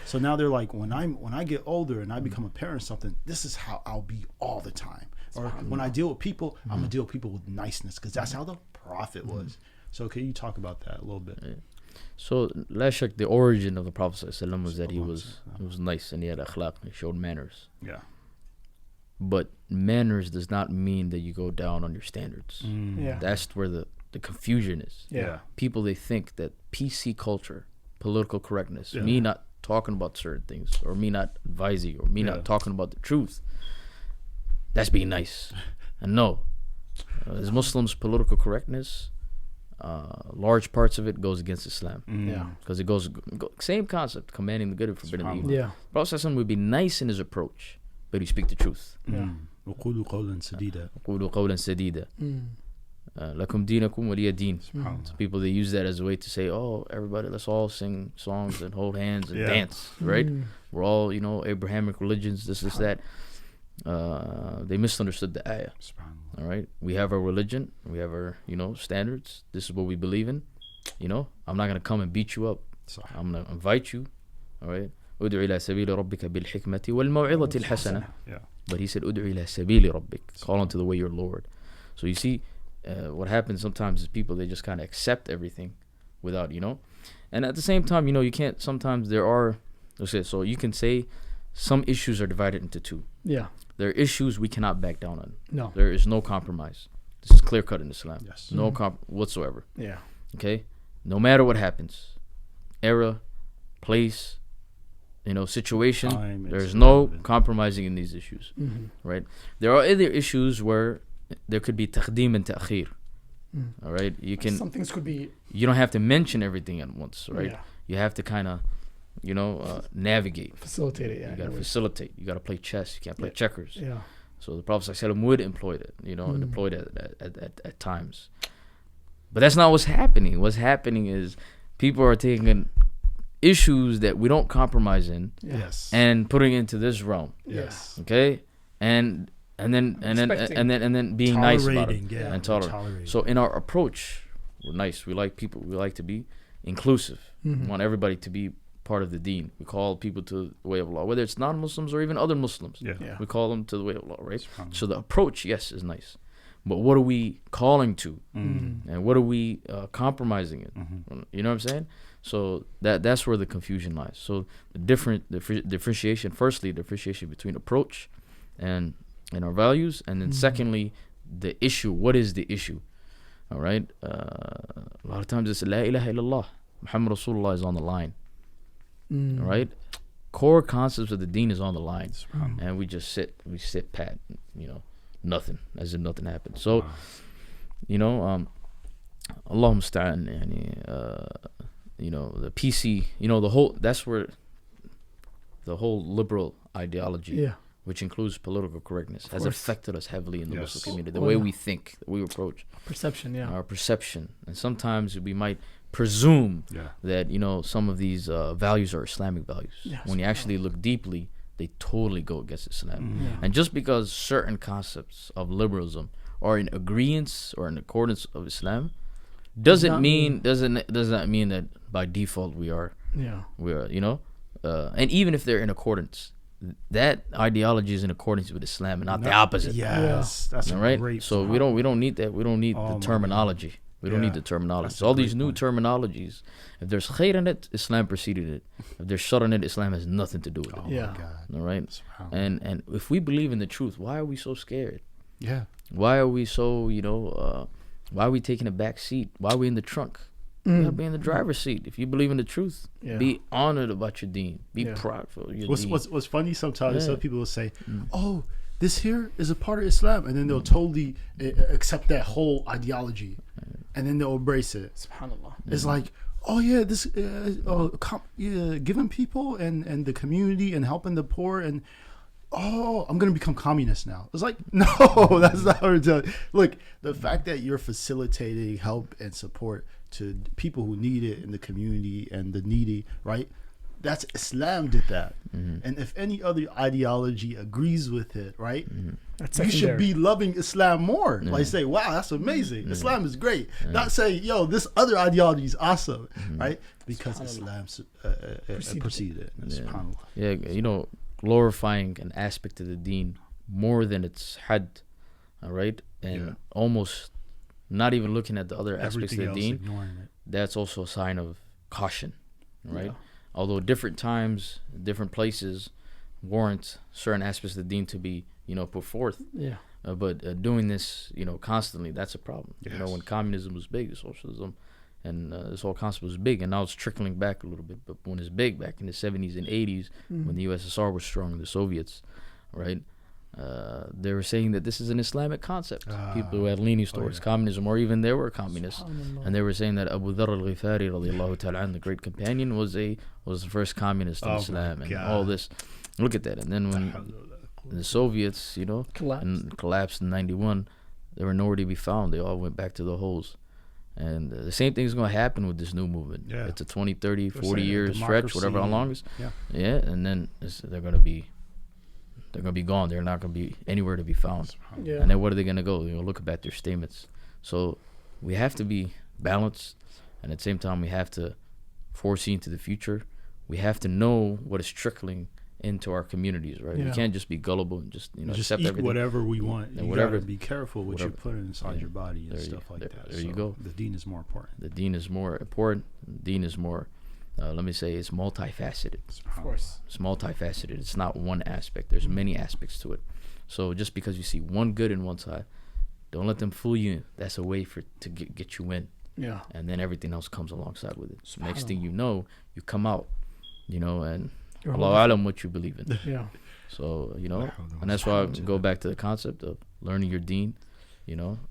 So now they're like, when I get older and I become a parent or something, this is how I'll be all the time. Or when I deal with people, I'm gonna deal with people with niceness, because that's how the Prophet was. So can you talk about that a little bit? Yeah. So la shak, the origin of the Prophet ﷺ was that he was nice and he had akhlaq, he showed manners. Yeah. But manners does not mean that you go down on your standards. Yeah. That's where the the confusion is. Yeah. People, they think that PC culture, political correctness, me not talking about certain things, or me not advising, or me not talking about the truth, that's being nice. And no, as Muslims, political correctness, large parts of it goes against Islam. Because it goes same concept, commanding the good and forbidding the evil. Yeah. Prophet ﷺ would be nice in his approach, but he speak the truth. وقولوا قولا سديدا. وقولوا قولا سديدا. لكم دينكم ولي دين. So people, they use that as a way to say, oh, everybody, let's all sing songs and hold hands and dance, right? We're all, Abrahamic religions, this, that. They misunderstood the ayah. All right, we have our religion, we have our standards. This is what we believe in. I'm not gonna come and beat you up. I'm gonna invite you. All right, ادعو إلى سبيل ربك بالحكمة والموعظة الحسنة. But he said ادعو إلى سبيل ربك, call unto the way your Lord. So you see, what happens sometimes is people, they just kind of accept everything without and at the same time you can't. Sometimes there are, so you can say some issues are divided into two. Yeah. There are issues we cannot back down on. No. There is no compromise. This is clear cut in Islam. Yes. No whatsoever. Yeah. Okay? No matter what happens, era, place, situation, there's no compromising in these issues. Right? There are other issues where there could be taqdeem and ta'khir. All right? Some things could be. You don't have to mention everything at once, right? Yeah. You have to kind of navigate. Facilitate it, yeah. You got to facilitate. You got to play chess. You can't play checkers. Yeah. So the Prophet ﷺ would employ it, deployed it at times. But that's not what's happening. What's happening is people are taking issues that we don't compromise in, and putting it into this realm. Yes. Okay? And then being nice about it. And tolerate. So in our approach, we're nice. We like people. We like to be inclusive. We want everybody to be part of the Deen. We call people to the way of Allah, whether it's non-Muslims or even other Muslims. We call them to the way of Allah, right? So the approach, yes, is nice, but what are we calling to, and what are we compromising in? You know what I'm saying? So that's where the confusion lies. So the differentiation, firstly, differentiation between approach and our values, and then secondly, the issue. What is the issue? All right. A lot of times it's La ilaha illallah, Muhammad Rasulullah is on the line. All right, core concepts of the Deen is on the line, and we sit pat, nothing, as if nothing happened. So, Allahumma musta'an, the PC, the whole, that's where the whole liberal ideology, which includes political correctness, has affected us heavily in the Muslim community. The way we think, we approach our perception, and sometimes we might presume that some of these values are Islamic values. When you actually look deeply, they totally go against Islam. And just because certain concepts of liberalism are in agreement or in accordance of Islam, does not mean that by default we are. And even if they're in accordance, that ideology is in accordance with Islam and not the opposite. That's right. Great so we don't need that. We don't need the terminology. We don't need the terminology. So all these new terminologies, if there's khair in it, Islam preceded it. If there's shar in it, Islam has nothing to do with it. All right. And if we believe in the truth, why are we so scared? Why are we so why are we taking a back seat? Why are we in the trunk? You gotta be in the driver's seat. If you believe in the truth, be honored about your Deen. Be proud for your Deen. What's funny sometimes, some people will say, "Oh, this here is a part of Islam," and then they'll totally accept that whole ideology, and then they'll embrace it. SubhanAllah. It's like, oh yeah, this giving people and the community and helping the poor, and I'm gonna become communist now. It's like, no, that's not what it's doing. Look, the fact that you're facilitating help and support to people who need it in the community and the needy, right? That's Islam did that. And if any other ideology agrees with it, right? You should be loving Islam more. Like say, wow, that's amazing. Islam is great. Not say, yo, this other ideology is awesome, right? Because Islam preceded it. Glorifying an aspect of the Deen more than its had, all right? And almost not even looking at the other aspects of the Deen, that's also a sign of caution, right? Although different times, different places warrant certain aspects of the Deen to be, put forth. But doing this, constantly, that's a problem. Yes. When communism was big, socialism, and this whole concept was big, and now it's trickling back a little bit. But when it's big, back in the 70s and 80s, when the USSR was strong, the Soviets, right? They were saying that this is an Islamic concept. People who had leaning towards communism, or even they were communists, and they were saying that Abu Dharr al-Ghifari, radiallahu ta'ala an, the great companion, was the first communist in Islam, and all this. Look at that. And then when the Soviets, collapsed in 91, they were nowhere to be found. They all went back to the holes. And the same thing is going to happen with this new movement. Yeah. It's a 20, 30, 40 year stretch, whatever how long it is. Yeah. And then they're going to be gone. They're not going to be anywhere to be found. Yeah. And then what are they going to go? Look at their statements. So we have to be balanced, and at the same time we have to foresee into the future. We have to know what is trickling into our communities, right? We can't just be gullible and just accept eat everything. Whatever we want. And you gotta be careful what you put inside your body and stuff like that. There you go. The Deen is more important. The Deen is more important. The Deen is more, let me say, it's multifaceted. Of course. It's multifaceted. It's not one aspect. There's many aspects to it. So just because you see one good in one side, don't let them fool you. That's a way to get you in. Yeah. And then everything else comes alongside with it. So next thing you know, you come out, and Allah alam what you believe in. Yeah. So, and that's why I go back to the concept of learning your Deen,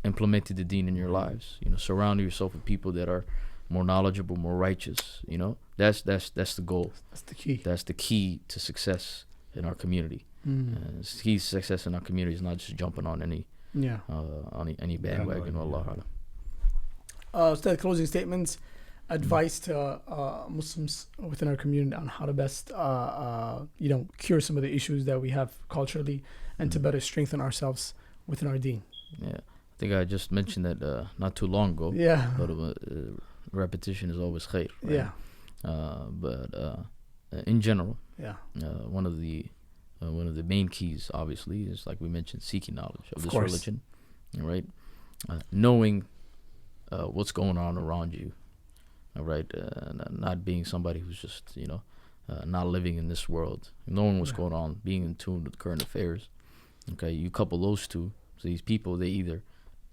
implementing the Deen in your lives, surrounding yourself with people that are more knowledgeable, more righteous, that's the goal. That's the key. That's the key to success in our community. The key to success in our community is not just jumping on any bandwagon. Allah alam. Ustad, closing statements, advice to Muslims within our community on how to best cure some of the issues that we have culturally, and to better strengthen ourselves within our Deen. Yeah, I think I just mentioned that not too long ago. Yeah. But repetition is always khair. Right? Yeah. But in general, one of the main keys, obviously, is, like we mentioned, seeking knowledge of this religion, right? Knowing what's going on around you. Right, not being somebody who's just not living in this world, knowing what's going on, being in tune with current affairs. Okay, you couple those two. So these people, they either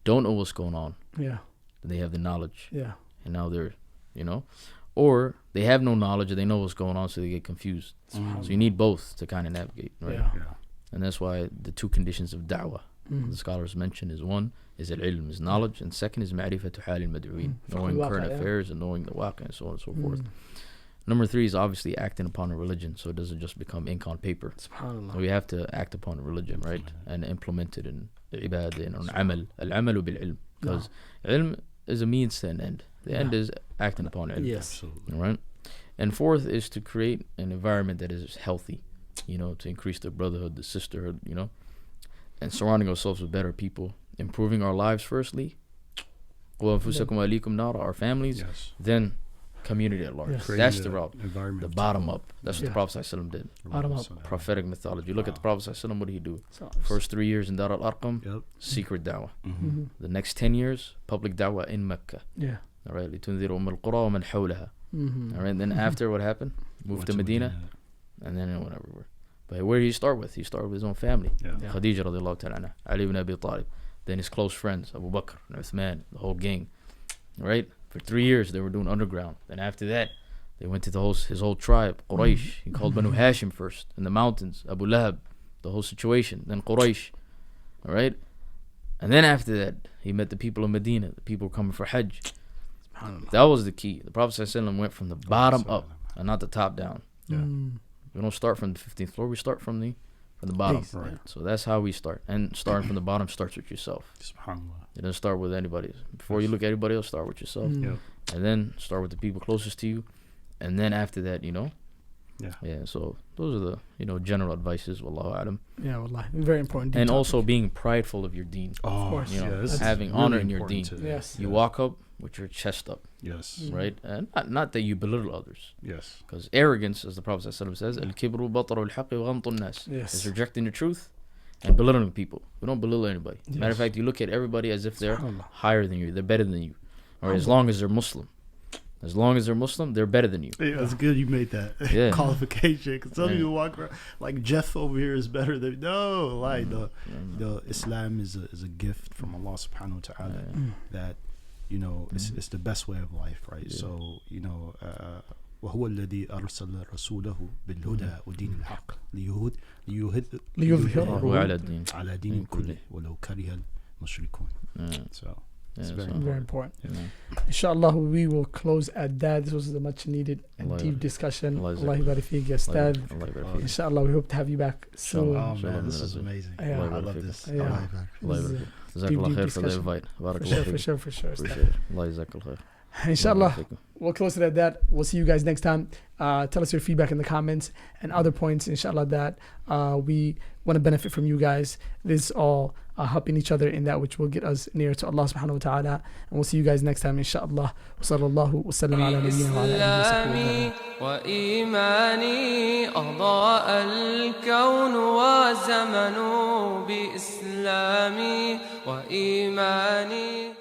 don't know what's going on, they have the knowledge, and now they're, or they have no knowledge and they know what's going on, so they get confused. So you need both to kind of navigate, right? And that's why the two conditions of da'wah the scholars mention is one is al-ilm, is knowledge, and second is ma'rifatu hal al-mad'uin, knowing current affairs and knowing the waqi and so on and so forth. Number 3 is obviously acting upon a religion, so it doesn't just become ink on paper. So we have to act upon a religion, right, and implement it in ibadah and amal, al-amalu bil-ilm, because ilm is a means to an end. The end is acting upon ilm. Yes. Right? And 4th is to create an environment that is healthy, to increase the brotherhood, the sisterhood, and surrounding ourselves with better people, improving our lives firstly, our families, then community at large. That's the route, the bottom up. That's what the Prophet ﷺ did. Bottom up. Prophetic mythology. Look at the Prophet ﷺ, what did he do? First 3 years in Dar al-Arqam, secret da'wah. The next 10 years, public da'wah in Mecca. All right, لِتُنذِرُ أُمَّ الْقُرَى وَمَنْ حَوْلَهَا. All right, then after what happened? Moved to Medina, and then it went everywhere. But where did he start with? He started with his own family. Khadija radiallahu ta'ala anha, Ali ibn Abi Talib. Then his close friends, Abu Bakr and Uthman, the whole gang. Right? For 3 years they were doing underground. Then after that, they went to his whole tribe, Quraysh. He called Banu Hashim first, in the mountains, Abu Lahab, the whole situation. Then Quraysh. All right? And then after that, he met the people of Medina, the people coming for Hajj. That was the key. The Prophet ﷺ went from the bottom up and not the top down. We don't start from the 15th floor. We start from the bottom. Right. So that's how we start. And starting from the bottom starts with yourself. It doesn't start with anybody. Before you look at anybody else, start with yourself. And then start with the people closest to you. And then after that, so those are the, general advices, wallahu alam. Yeah, wallahi. Very important. And also being prideful of your deen. Of course. Having really honor in your deen. Yes. You walk up with your chest up. Yes. Right? And not that you belittle others. Yes. Because arrogance, as the Prophet ﷺ says, al-kibru bataru al-haqqi wa ghamtu an-nas. Yes. Is rejecting the truth and belittling people. We don't belittle anybody. Matter of fact, you look at everybody as if they're higher than you, they're better than you. Or as long as they're Muslim. As long as they're Muslim, they're better than you. Yeah, it's good you made that qualification. Because some people walk around like Jeff over here is better than the Islam is a gift from Allah Subhanahu wa Taala that it's the best way of life, right? So وهو الذي أرسل رسوله بالهدى ودين الحق ليظهره على دين كله ولو كره المشركون. So it's very important. Inshallah, we will close at that. This was a much needed and deep discussion. Allah barik feek, ya Ustad. Inshallah, we hope to have you back soon. Oh man, this is amazing. I love this. Jazakallah khair for the invite. For sure. Appreciate it. Allah jazakallah khair. Inshallah, we'll close it at that. We'll see you guys next time. Tell us your feedback in the comments and other points, inshallah, that we want to benefit from you guys. This is all helping each other in that which will get us near to Allah subhanahu wa ta'ala. And we'll see you guys next time, inshallah. Sallallahu wa sallam ala nabiyyina wa ala alihi wa sahbihi. وإيماني أضاء الكون وزمن بإسلامي وإيماني